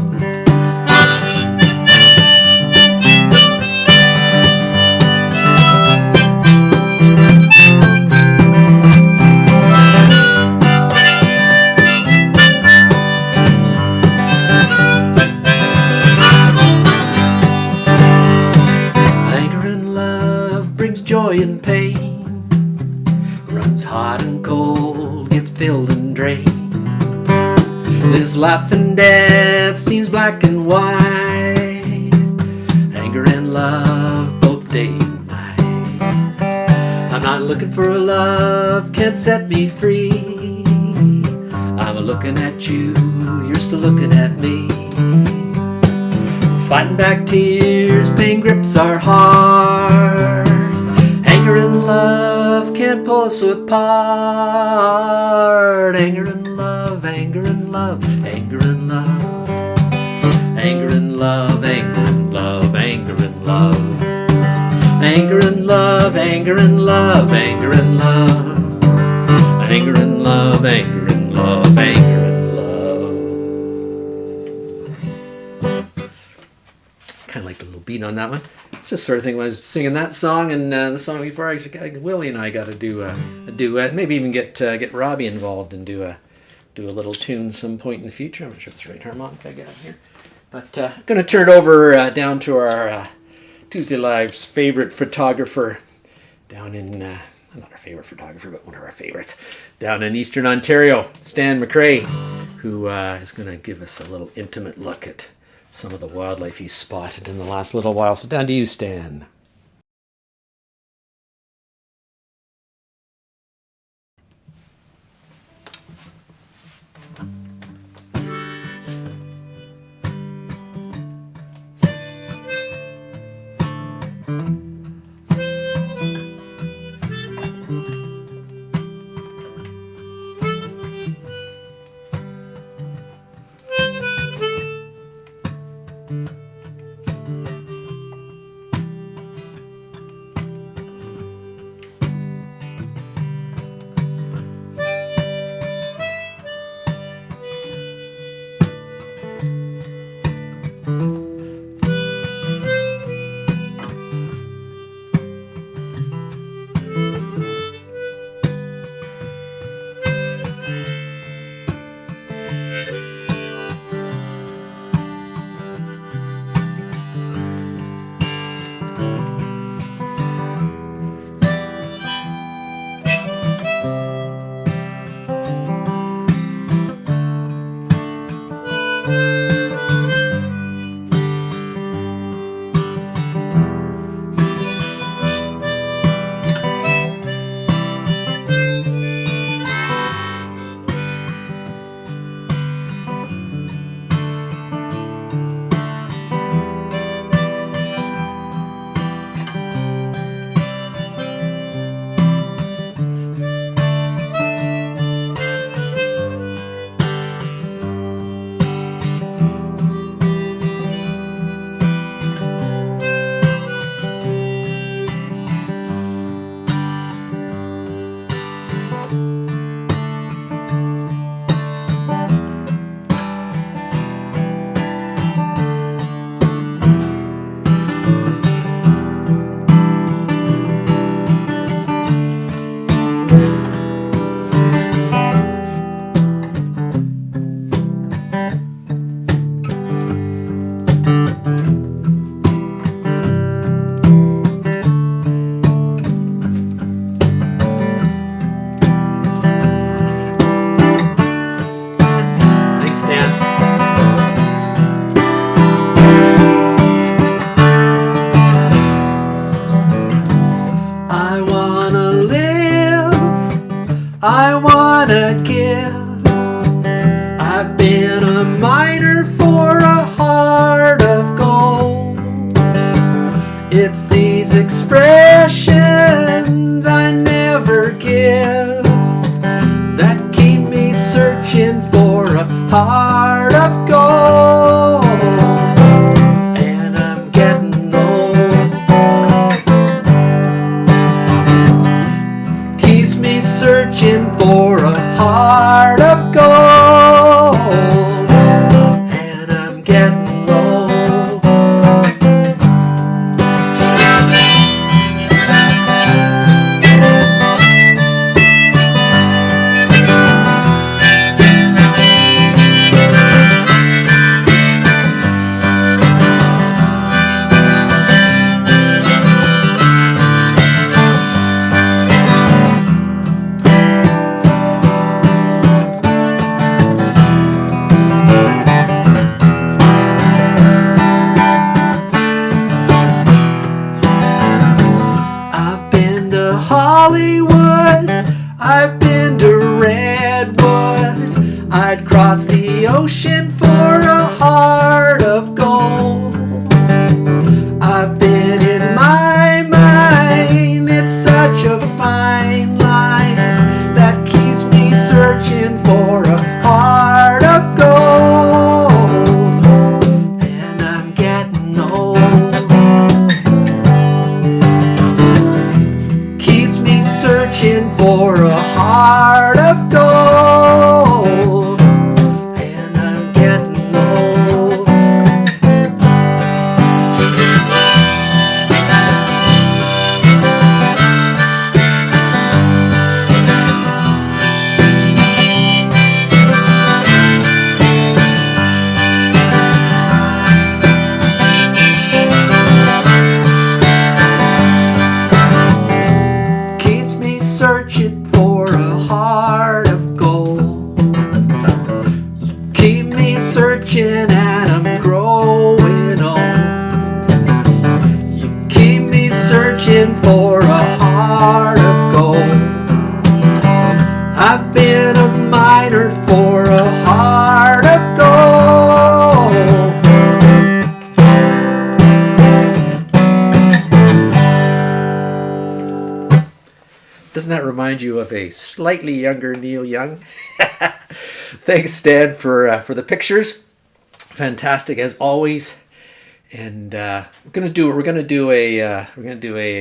Joy and pain runs hot and cold, gets filled and drained. This life and death seems black and white. Anger and love, both day and night. I'm not looking for a love, can't set me free. I'm looking at you, you're still looking at me. Fighting back tears, pain grips our heart. Anger and love can't pull us apart. Anger and love, anger and love, anger and love. Anger and love, anger and love, anger and love. Anger and love, anger and love, anger and love. Anger and love, anger and love, anger and love. Kind of like the little beat on that one. It's just sort of thing when I was singing that song and the song before, Willie and I got to do a duet. Maybe even get Robbie involved and do a little tune some point in the future. I'm not sure if it's the right harmonica I got here. But I'm going to turn it over down to our Tuesday Live's favorite photographer down in, not our favorite photographer, but one of our favorites, down in Eastern Ontario, Stan McRae, who is going to give us a little intimate look at some of the wildlife he's spotted in the last little while. So down to you, Stan. I wanna give. I've been a miner for a heart of gold. It's these expressions I never give that keep me searching for heart of gold. And I'm getting old. Keeps me searching for a heart of gold. And I'm getting old. I've been to Hollywood, I've been to Redwood, I'd cross the ocean for a heart of gold. I've been in my mind, it's such a fine line that keeps me searching for a heart of gold. And I'm getting old. Keeps me searching for a heart of gold. And I'm getting old. Keeps me searching for a heart of gold. Keep me searching and I'm growing old. You keep me searching for a heart of gold. I've been a miner for a heart of gold. Doesn't that remind you of a slightly younger Neil Young? Thanks, Stan, for the pictures. Fantastic as always. And we're gonna do a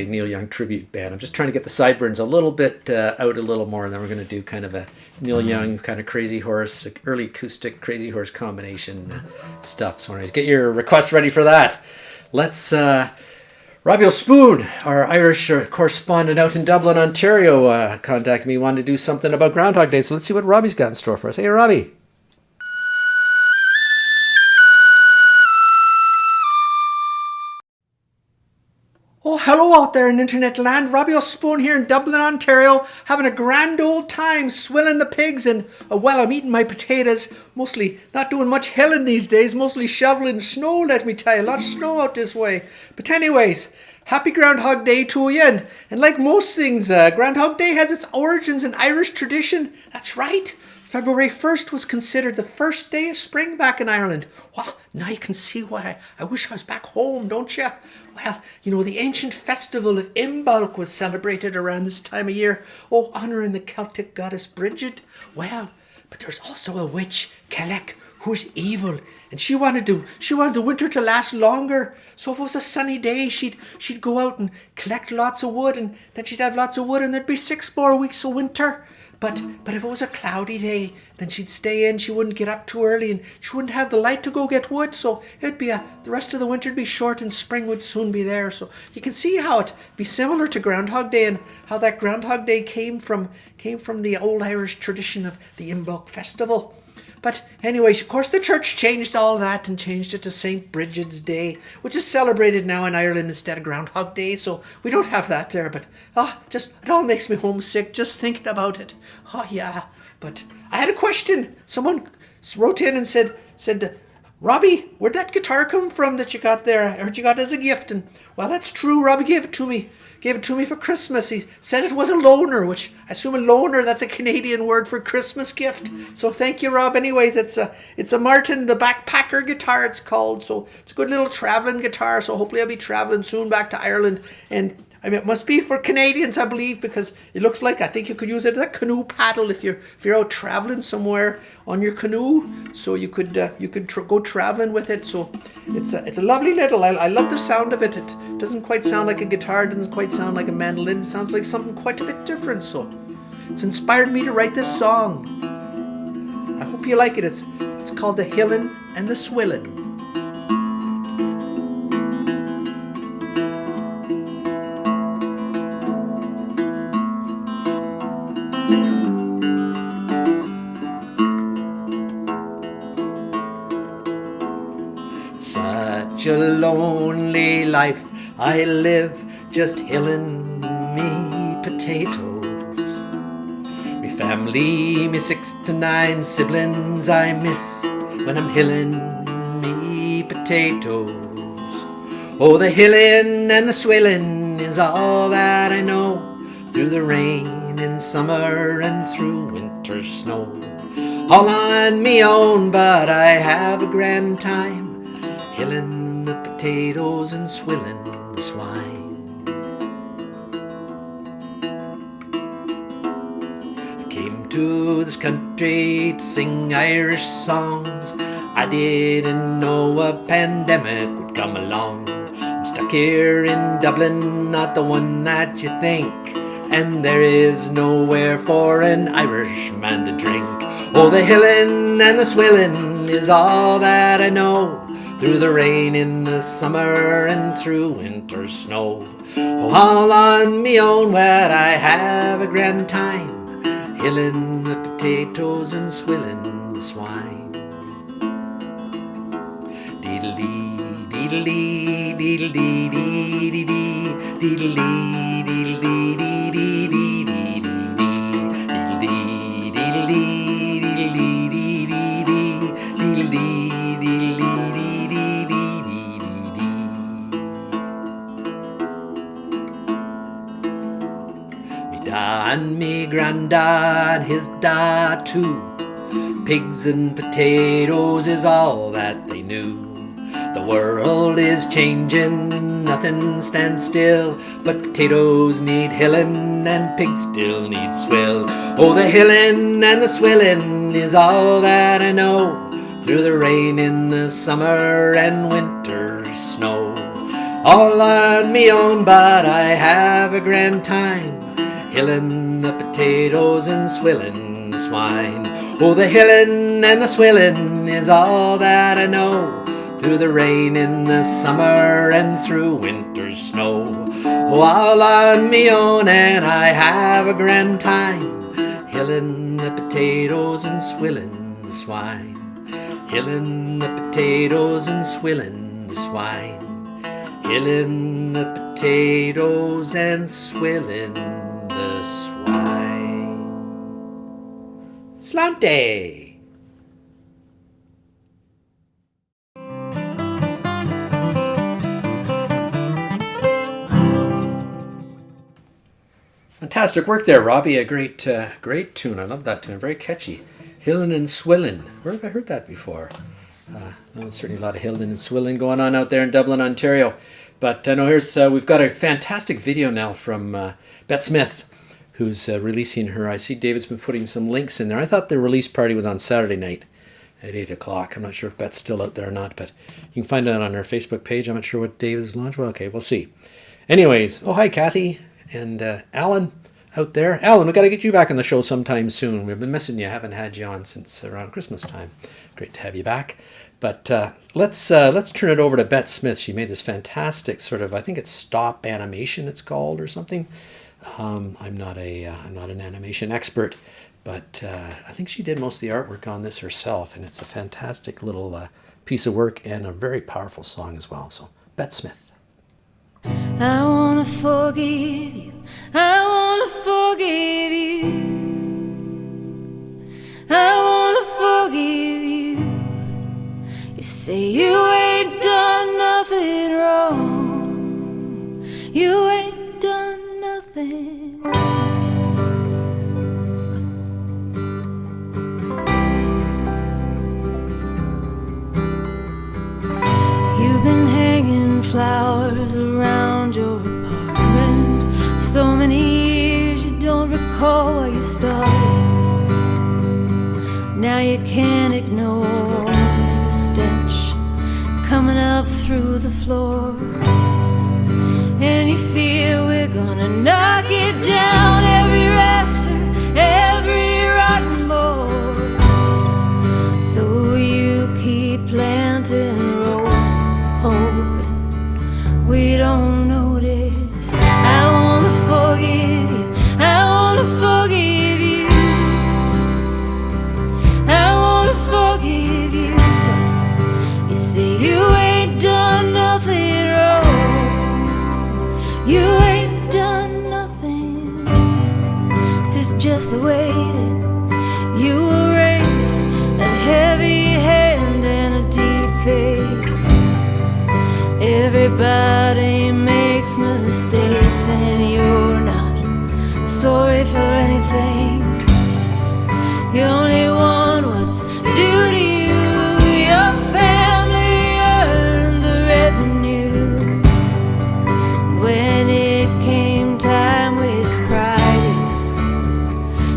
Neil Young tribute band. I'm just trying to get the sideburns a little bit out a little more, and then we're gonna do kind of a Neil Young kind of Crazy Horse, early acoustic Crazy Horse combination stuff. So anyways, get your requests ready for that. Let's. Robbie O'Spoon, our Irish correspondent out in Dublin, Ontario, contacted me, wanted to do something about Groundhog Day. So let's see what Robbie's got in store for us. Hey, Robbie. Oh, hello out there in internet land. Robbie O'Spoon here in Dublin, Ontario, having a grand old time swilling the pigs and, well, I'm eating my potatoes, mostly not doing much hilling these days, mostly shoveling snow, let me tell you. A lot of snow out this way. But anyways, happy Groundhog Day to you. And like most things, Groundhog Day has its origins in Irish tradition. That's right. February 1st was considered the first day of spring back in Ireland. Well, now you can see why I wish I was back home, don't you? Well, you know, the ancient festival of Imbolc was celebrated around this time of year. Oh, honouring the Celtic goddess Bridget. Well, but there's also a witch, Kelek, who's evil. And she wanted the winter to last longer. So if it was a sunny day, she'd go out and collect lots of wood, and then she'd have lots of wood, and there'd be 6 more weeks of winter. But if it was a cloudy day, then she'd stay in. She wouldn't get up too early, and she wouldn't have the light to go get wood. So it'd be the rest of the winter would be short, and spring would soon be there. So you can see how it'd be similar to Groundhog Day, and how that Groundhog Day came from the old Irish tradition of the Imbolc festival. But anyways, of course, the church changed all that and changed it to St. Bridget's Day, which is celebrated now in Ireland instead of Groundhog Day. So we don't have that there. But it all makes me homesick just thinking about it. Oh yeah. But I had a question. Someone wrote in and said, Robbie, where'd that guitar come from that you got there? I heard you got it as a gift. And well, that's true. Robbie gave it to me. Gave it to me for Christmas. He said it was a loaner, which I assume a loaner, that's a Canadian word for Christmas gift. So thank you, Rob. Anyways, it's a Martin the Backpacker guitar, it's called. So it's a good little traveling guitar. So hopefully I'll be traveling soon back to Ireland. And I mean, it must be for Canadians, I believe, because it looks like, I think you could use it as a canoe paddle if you're out traveling somewhere on your canoe. So you could go traveling with it. So it's a lovely little. I love the sound of it. It doesn't quite sound like a guitar. It doesn't quite sound like a mandolin. It sounds like something quite a bit different. So it's inspired me to write this song. I hope you like it. It's called The Hillin' and the Swillin'. Such a lonely life I live, just hillin' me potatoes. Me family, me 6 to 9 siblings I miss when I'm hillin' me potatoes. Oh, the hillin' and the swillin' is all that I know, through the rain in summer and through winter snow. All on me own, but I have a grand time, hillin' the potatoes and swillin' the swine. I came to this country to sing Irish songs. I didn't know a pandemic would come along. I'm stuck here in Dublin, not the one that you think, and there is nowhere for an Irishman to drink. Oh, the hillin' and the swillin' is all that I know, through the rain in the summer and through winter snow. Oh, all on me own, where I have a grand time, hillin' the potatoes and swillin' the swine. Deedle-dee, deedle-dee, deedle-dee, dee-dee-dee, deedle-dee, deedle-dee, dee-dee-dee, dee-dee-dee, deedle-dee, deedle-dee, deedle-dee, dee-dee-dee, deedle-dee, deedle-dee. Me da and me granda and his da too, pigs and potatoes is all that they knew. The world is changing, nothing stands still, but potatoes need hillin' and pigs still need swill. Oh, the hillin' and the swillin' is all that I know, through the rain in the summer and winter snow. All on me own, but I have a grand time, hillin' the potatoes and swillin' the swine. Oh, the hillin' and the swillin' is all that I know, through the rain in the summer and through winter snow. Oh, all on me own, and I have a grand time, hillin' the potatoes and swillin' the swine. Hillin' the potatoes and swillin' the swine. Hillin' the potatoes and swillin' the swine. Slante! Fantastic work there, Robbie. A great tune. I love that tune. Very catchy. Hillin' and swillin'. Where have I heard that before? There's certainly a lot of hillin' and swillin' going on out there in Dublin, Ontario. But no, here's we've got a fantastic video now from Bette Smith, who's releasing her. I see David's been putting some links in there. I thought the release party was on Saturday night at 8 o'clock. I'm not sure if Bette's still out there or not, but you can find it on our Facebook page. I'm not sure what David's launched. Well, okay, we'll see. Anyways, oh, hi, Cathy and Alan out there. Alan, we got to get you back on the show sometime soon. We've been missing you. Haven't had you on since around Christmas time. Great to have you back. But let's turn it over to Bette Smith. She made this fantastic sort of, I think it's stop animation it's called or something. I'm not an animation expert, but I think she did most of the artwork on this herself, and it's a fantastic little piece of work and a very powerful song as well. So Bette Smith. I wanna forgive you, I wanna forgive you, I wanna forgive you. You say you ain't done nothing wrong, you ain't done nothing. You've been hanging flowers around your apartment, recall why you started. Now you can't ignore the stench coming up through the floor. And you feel we're gonna knock it down, every rafter, every rotten board. So you keep planting roses, hoping we don't notice. I wanna forgive you, I wanna forgive you, I wanna forgive you. You say you ain't done nothing wrong, you ain't done nothing. This is just the way that you were raised, a heavy hand and a deep faith. Everybody makes mistakes and you're not sorry for anything. You only want what's due to you. Your family earned the revenue. When it came time with pride,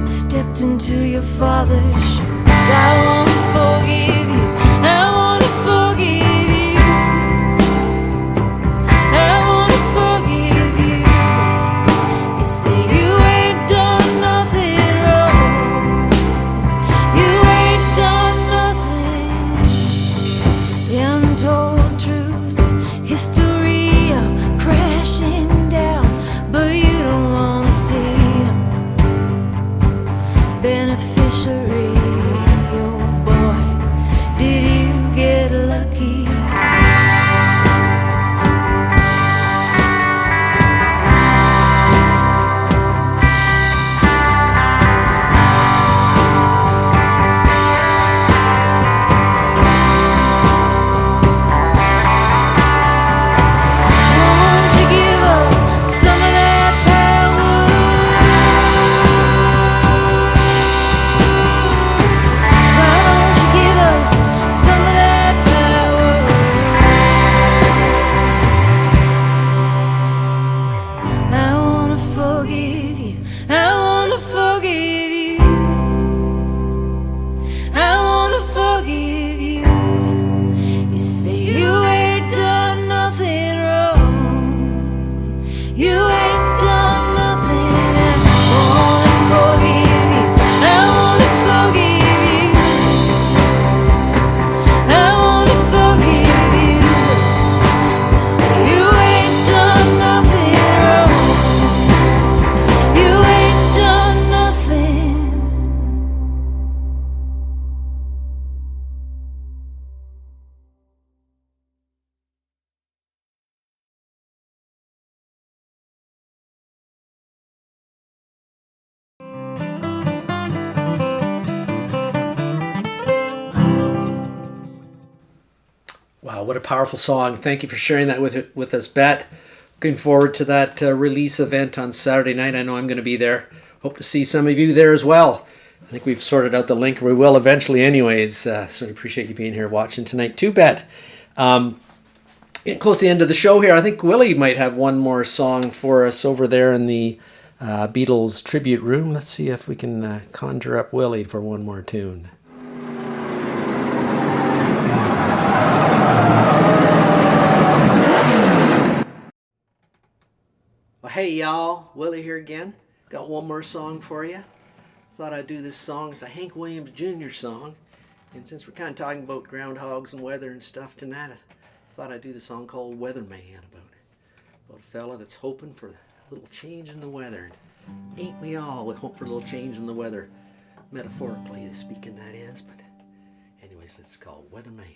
you stepped into your father's shoes. I wanna forgive you, I wanna forgive you, I wanna forgive you. You say you ain't done nothing wrong, you ain't done nothing. The untold truths of history are crashing down, but you don't wanna see them. Beneficiary, oh boy, did you get lucky? Won't you give up some of that power? Why don't you give us some of that power? I wanna forgive you, I wanna forgive you, I wanna forgive you. You say you ain't done nothing wrong, you ain't done nothing. I wanna forgive you, I wanna forgive you, I wanna forgive you. You say you ain't done nothing wrong, you ain't done nothing. Wow, what a powerful song. Thank you for sharing that with us, Bet. Looking forward to that release event on Saturday night. I know I'm going to be there. Hope to see some of you there as well. I think we've sorted out the link. We will eventually anyways. So I appreciate you being here watching tonight too, Bet. Getting close to the end of the show here. I think Willie might have one more song for us over there in the Beatles tribute room. Let's see if we can conjure up Willie for one more tune. Well, hey y'all, Willie here again. Got one more song for you. Thought I'd do this song. It's a Hank Williams Jr. song. And since we're kind of talking about groundhogs and weather and stuff tonight, I thought I'd do the song called Weatherman about a fella that's hoping for a little change in the weather. Ain't we all would hope for a little change in the weather? Metaphorically speaking, that is. But anyways, it's called Weatherman.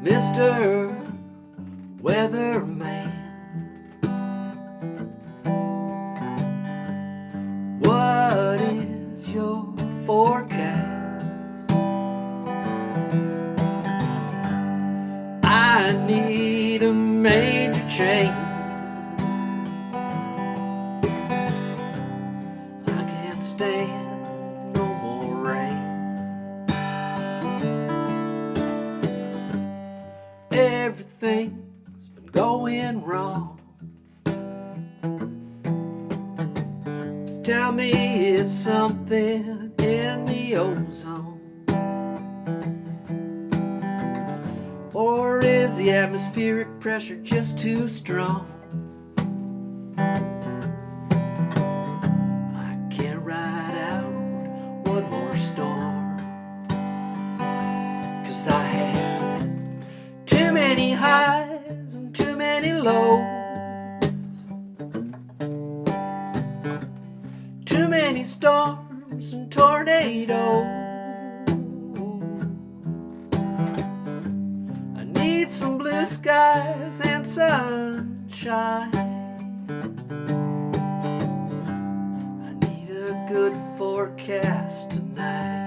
Mr. Weatherman, what is your forecast? I need a major change. everything's been going wrong. Just tell me it's something in the ozone. Or is the atmospheric pressure just too strong? I can't ride out one more storm, 'cause I had too many highs and too many lows, too many storms and tornadoes. I need some blue skies and sunshine. I need a good forecast tonight.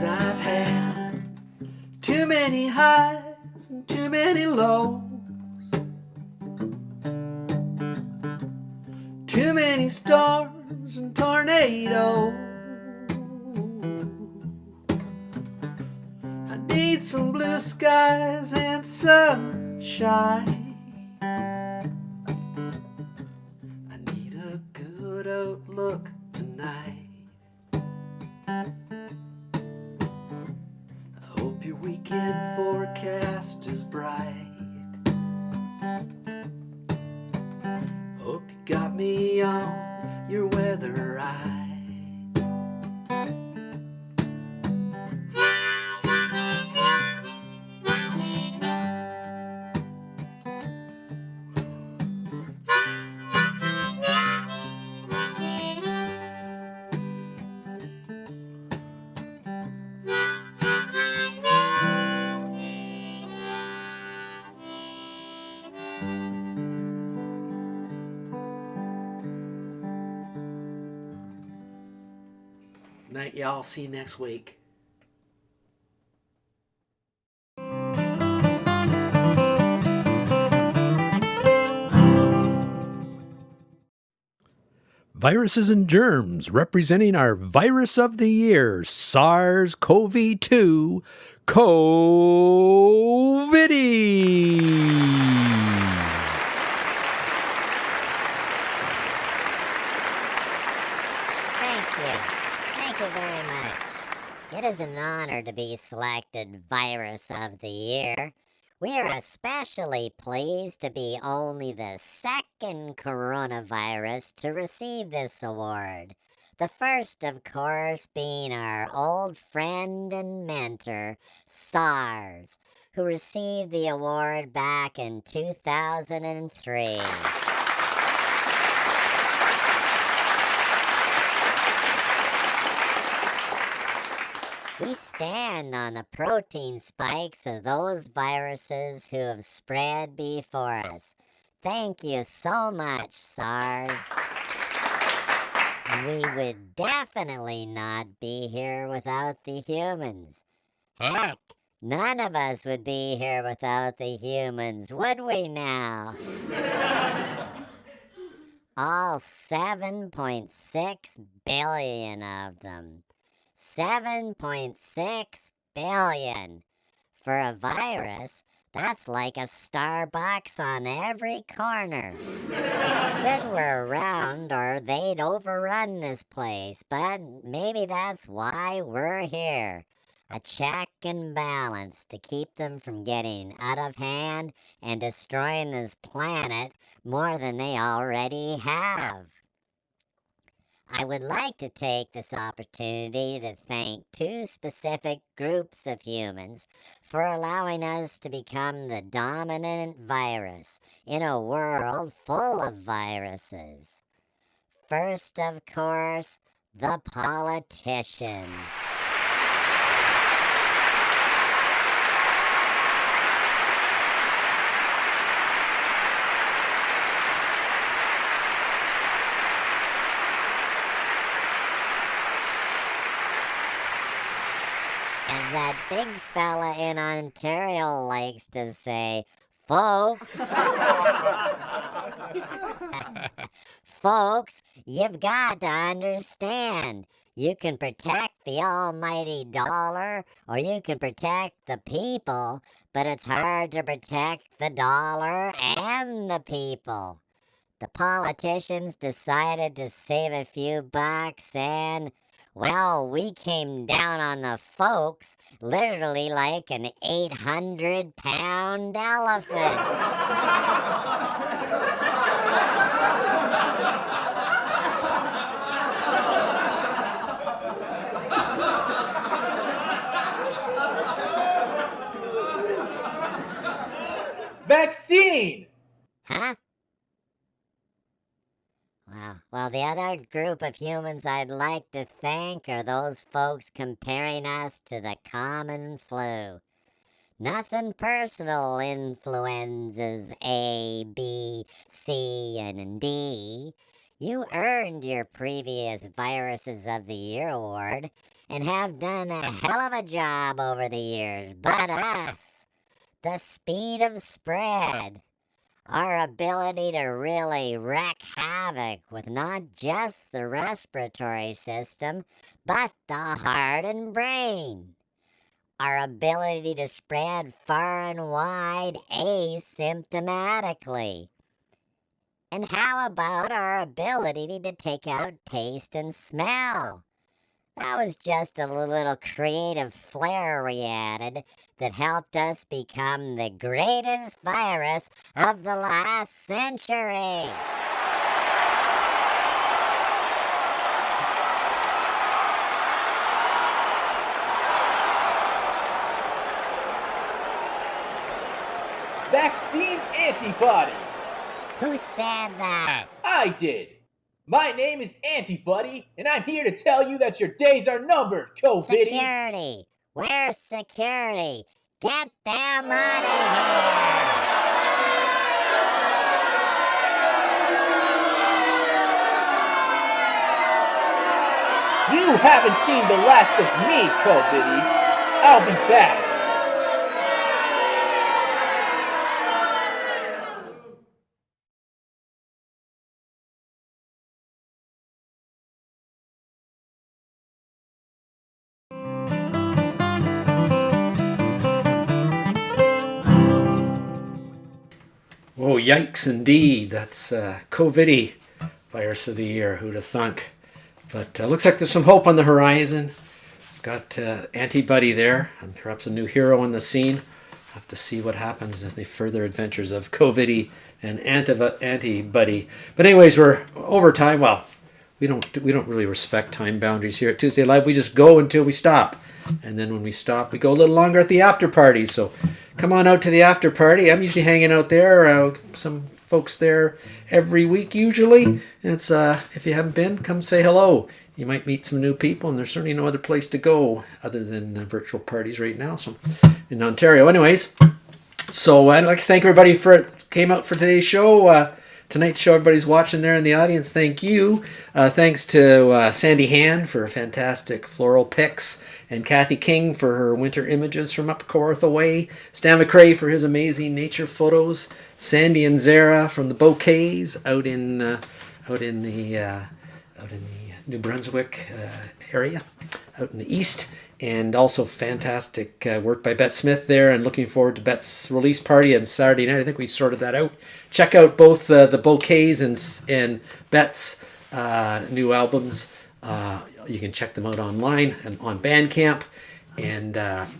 I've had too many highs and too many lows, too many storms and tornadoes. I need some blue skies and sunshine. I need a good outlook tonight. Hope your weekend forecast is bright. Hope you got me on your weather eye. Night, y'all. See you next week. Viruses and germs representing our virus of the year, SARS-CoV-2, COVID. Thank you very much. It is an honor to be selected Virus of the Year. We are especially pleased to be only the second coronavirus to receive this award. The first, of course, being our old friend and mentor, SARS, who received the award back in 2003. We stand on the protein spikes of those viruses who have spread before us. Thank you so much, SARS. We would definitely not be here without the humans. Heck, none of us would be here without the humans, would we now? All 7.6 billion of them. 7.6 billion. For a virus, that's like a Starbucks on every corner. It's good we're around or they'd overrun this place, but maybe that's why we're here. A check and balance to keep them from getting out of hand and destroying this planet more than they already have. I would like to take this opportunity to thank two specific groups of humans for allowing us to become the dominant virus in a world full of viruses. first, of course, the politicians. As that big fella in Ontario likes to say, folks. Folks, you've got to understand. You can protect the almighty dollar, or you can protect the people, but it's hard to protect the dollar and the people. The politicians decided to save a few bucks and, well, we came down on the folks literally like an 800-pound elephant. Vaccine! Huh? Well, the other group of humans I'd like to thank are those folks comparing us to the common flu. Nothing personal, influenzas A, B, C, and D. You earned your previous Viruses of the Year award and have done a hell of a job over the years. But us, the speed of spread, our ability to really wreak havoc with not just the respiratory system, but the heart and brain. Our ability to spread far and wide asymptomatically. And how about our ability to take out taste and smell? That was just a little creative flair we added that helped us become the greatest virus of the last century. Vaccine antibodies! Who said that? I did! My name is Antibody, and I'm here to tell you that your days are numbered, COVID! Security! Where's security? Get them out of here! You haven't seen the last of me, COVID! I'll be back! Oh, yikes indeed. That's COVID Virus of the Year. Who'd have thunk? But looks like there's some hope on the horizon. Got Antibody there, and perhaps a new hero on the scene. Have to see what happens in the further adventures of COVID and Antibody. But anyways, we're over time. Well, we don't really respect time boundaries here at Tuesday Live. We just go until we stop. And then when we stop, we go a little longer at the after party. So come on out to the after party. I'm usually hanging out there. Some folks there every week usually. And it's if you haven't been, come say hello. You might meet some new people, and there's certainly no other place to go other than the virtual parties right now. So in Ontario, anyways. So I'd like to thank everybody came out for today's show. Tonight's show, everybody's watching there in the audience. Thank you. Thanks to Sandy Han for fantastic floral picks, and Cathy King for her winter images from up Kawartha Way. Stan McRae for his amazing nature photos. Sandy and Zara from the bouquets out in the New Brunswick area, out in the east. And also fantastic work by Bet Smith there, and looking forward to Bet's release party on Saturday night. I think we sorted that out. Check out both the bouquets and Bet's new albums. You can check them out online and on Bandcamp. And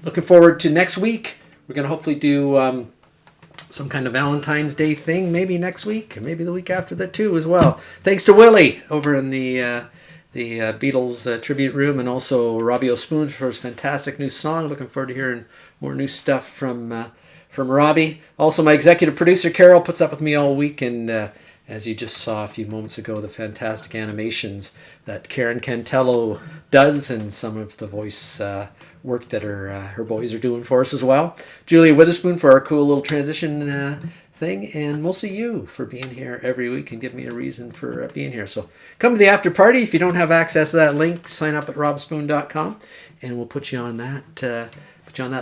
looking forward to next week. We're going to hopefully do some kind of Valentine's Day thing maybe next week, or maybe the week after that too as well. Thanks to Willie over in the Beatles tribute room, and also Robbie O'Spoon for his fantastic new song. Looking forward to hearing more new stuff from Robbie. Also, my executive producer Carol puts up with me all week and as you just saw a few moments ago, the fantastic animations that Karen Cantello does, and some of the voice work that her boys are doing for us as well. Julia Witherspoon for our cool little transition thing, and mostly you for being here every week and giving me a reason for being here. So come to the after party. If you don't have access to that link, sign up at robspoon.com, and we'll put you on that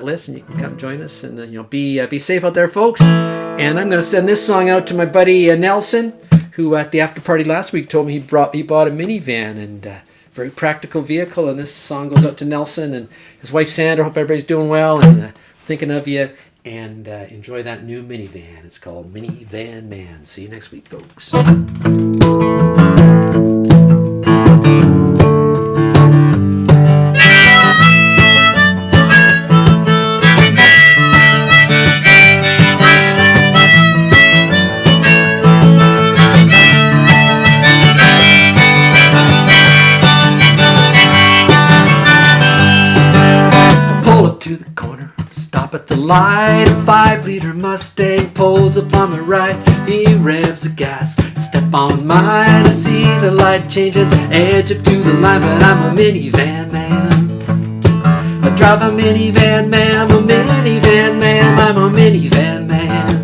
list, and you can come join us. And be safe out there, folks. And I'm going to send this song out to my buddy Nelson, who at the after party last week told me he bought a minivan and very practical vehicle. And this song goes out to Nelson and his wife Sandra. Hope everybody's doing well and thinking of you. And enjoy that new minivan. It's called Minivan Man. See you next week, folks. Stop at the light, a 5-liter Mustang pulls up on my right. He revs the gas, step on mine. I see the light changing, edge up to the line, but I'm a minivan man. I drive a minivan man, I'm a minivan man, I'm a minivan man.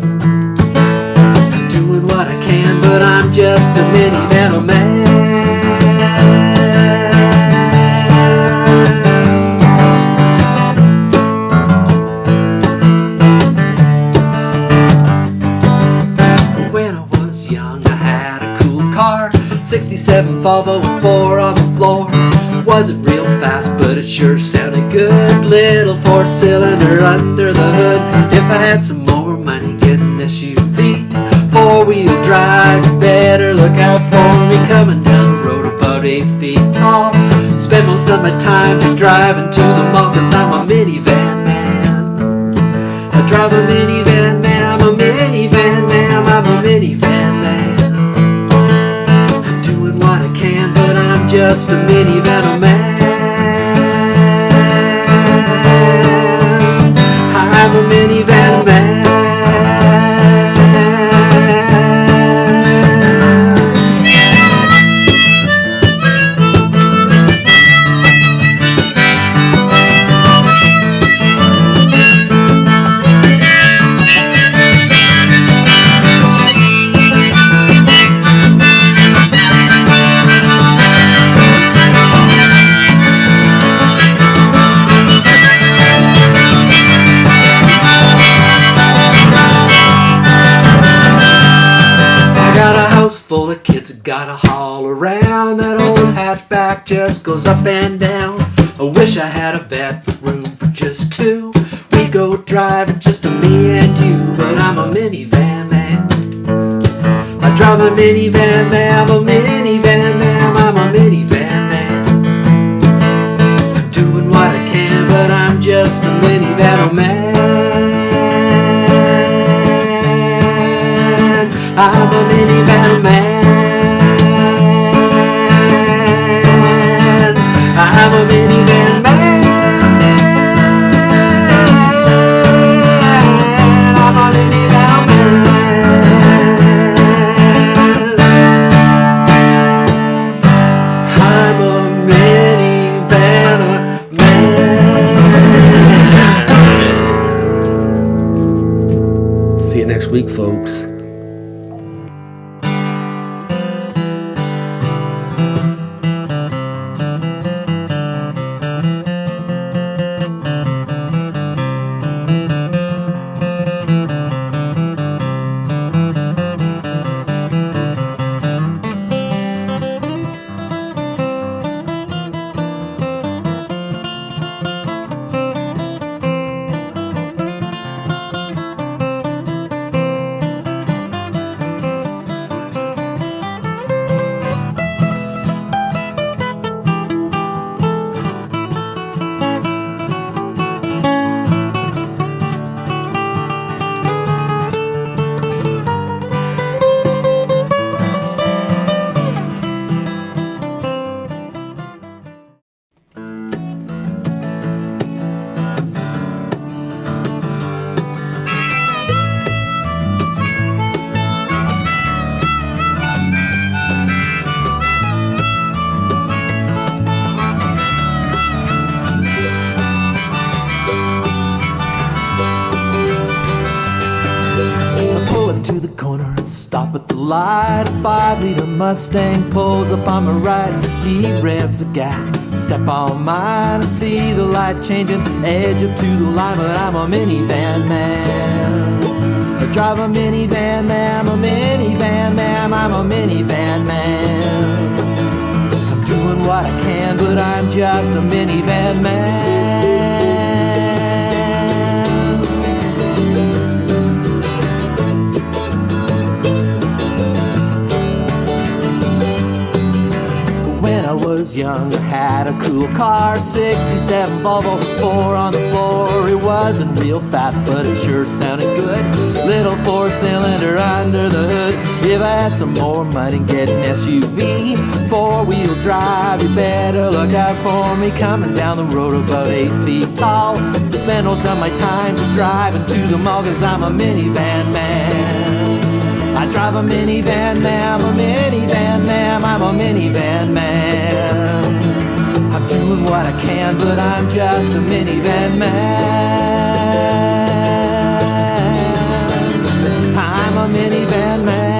I'm doing what I can, but I'm just a minivan man. When I was young, I had a cool car, 67 Volvo with 4 on the floor. Wasn't real fast, but it sure sounded good. Little 4-cylinder under the hood. If I had some more money, get an SUV, 4-wheel drive. You better look out for me coming down the road about 8 feet tall. Spend most of my time just driving to the mall, 'cause I'm a minivan man. I drive a minivan man, I'm a minivan man, I'm a minivan man. I'm doing what I can, but I'm just a minivan man. I'm a minivan man. Full of kids gotta haul around. That old hatchback just goes up and down. I wish I had a vet with room for just 2. We go driving, just a me and you, but I'm a minivan man. I drive a minivan man, I'm a minivan man, I'm a minivan man. I'm doing what I can, but I'm just a minivan man. I'm a minivan man. I'm a minivan man. I'm a minivan man. I'm a minivan man. See you next week, folks. corner and stop at the light. A 5-liter Mustang pulls up on my right. He revs the gas, step on mine. I see the light changing, edge up to the line, but I'm a minivan man. I drive a minivan man, I'm a minivan man, I'm a minivan man. I'm doing what I can, but I'm just a minivan man. When I was young, I had a cool car, 67 Volvo, 4 on the floor. It wasn't real fast, but it sure sounded good. Little 4-cylinder under the hood. If I had some more money and get an SUV, 4-wheel drive, you better look out for me. Coming down the road about 8 feet tall. I spend most of my time just driving to the mall, 'cause I'm a minivan man. I drive a minivan man, I'm a minivan man, I'm a minivan man. I'm doing what I can, but I'm just a minivan man. I'm a minivan man.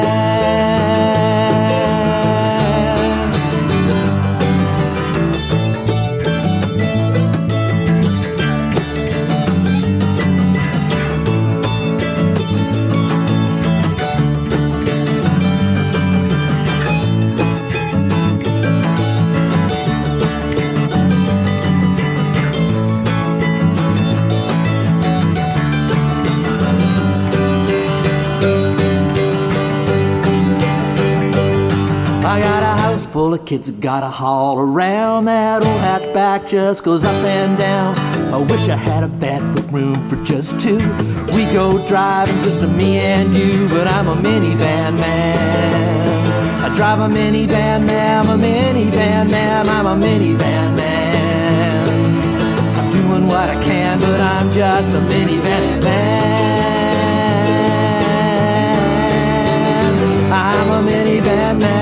I got a house full of kids that gotta haul around. That old hatchback just goes up and down. I wish I had a vet with room for just two. We go driving, just a me and you, but I'm a minivan man. I drive a minivan man, I'm a minivan man, I'm a minivan man. I'm doing what I can, but I'm just a minivan man. I'm a minivan man.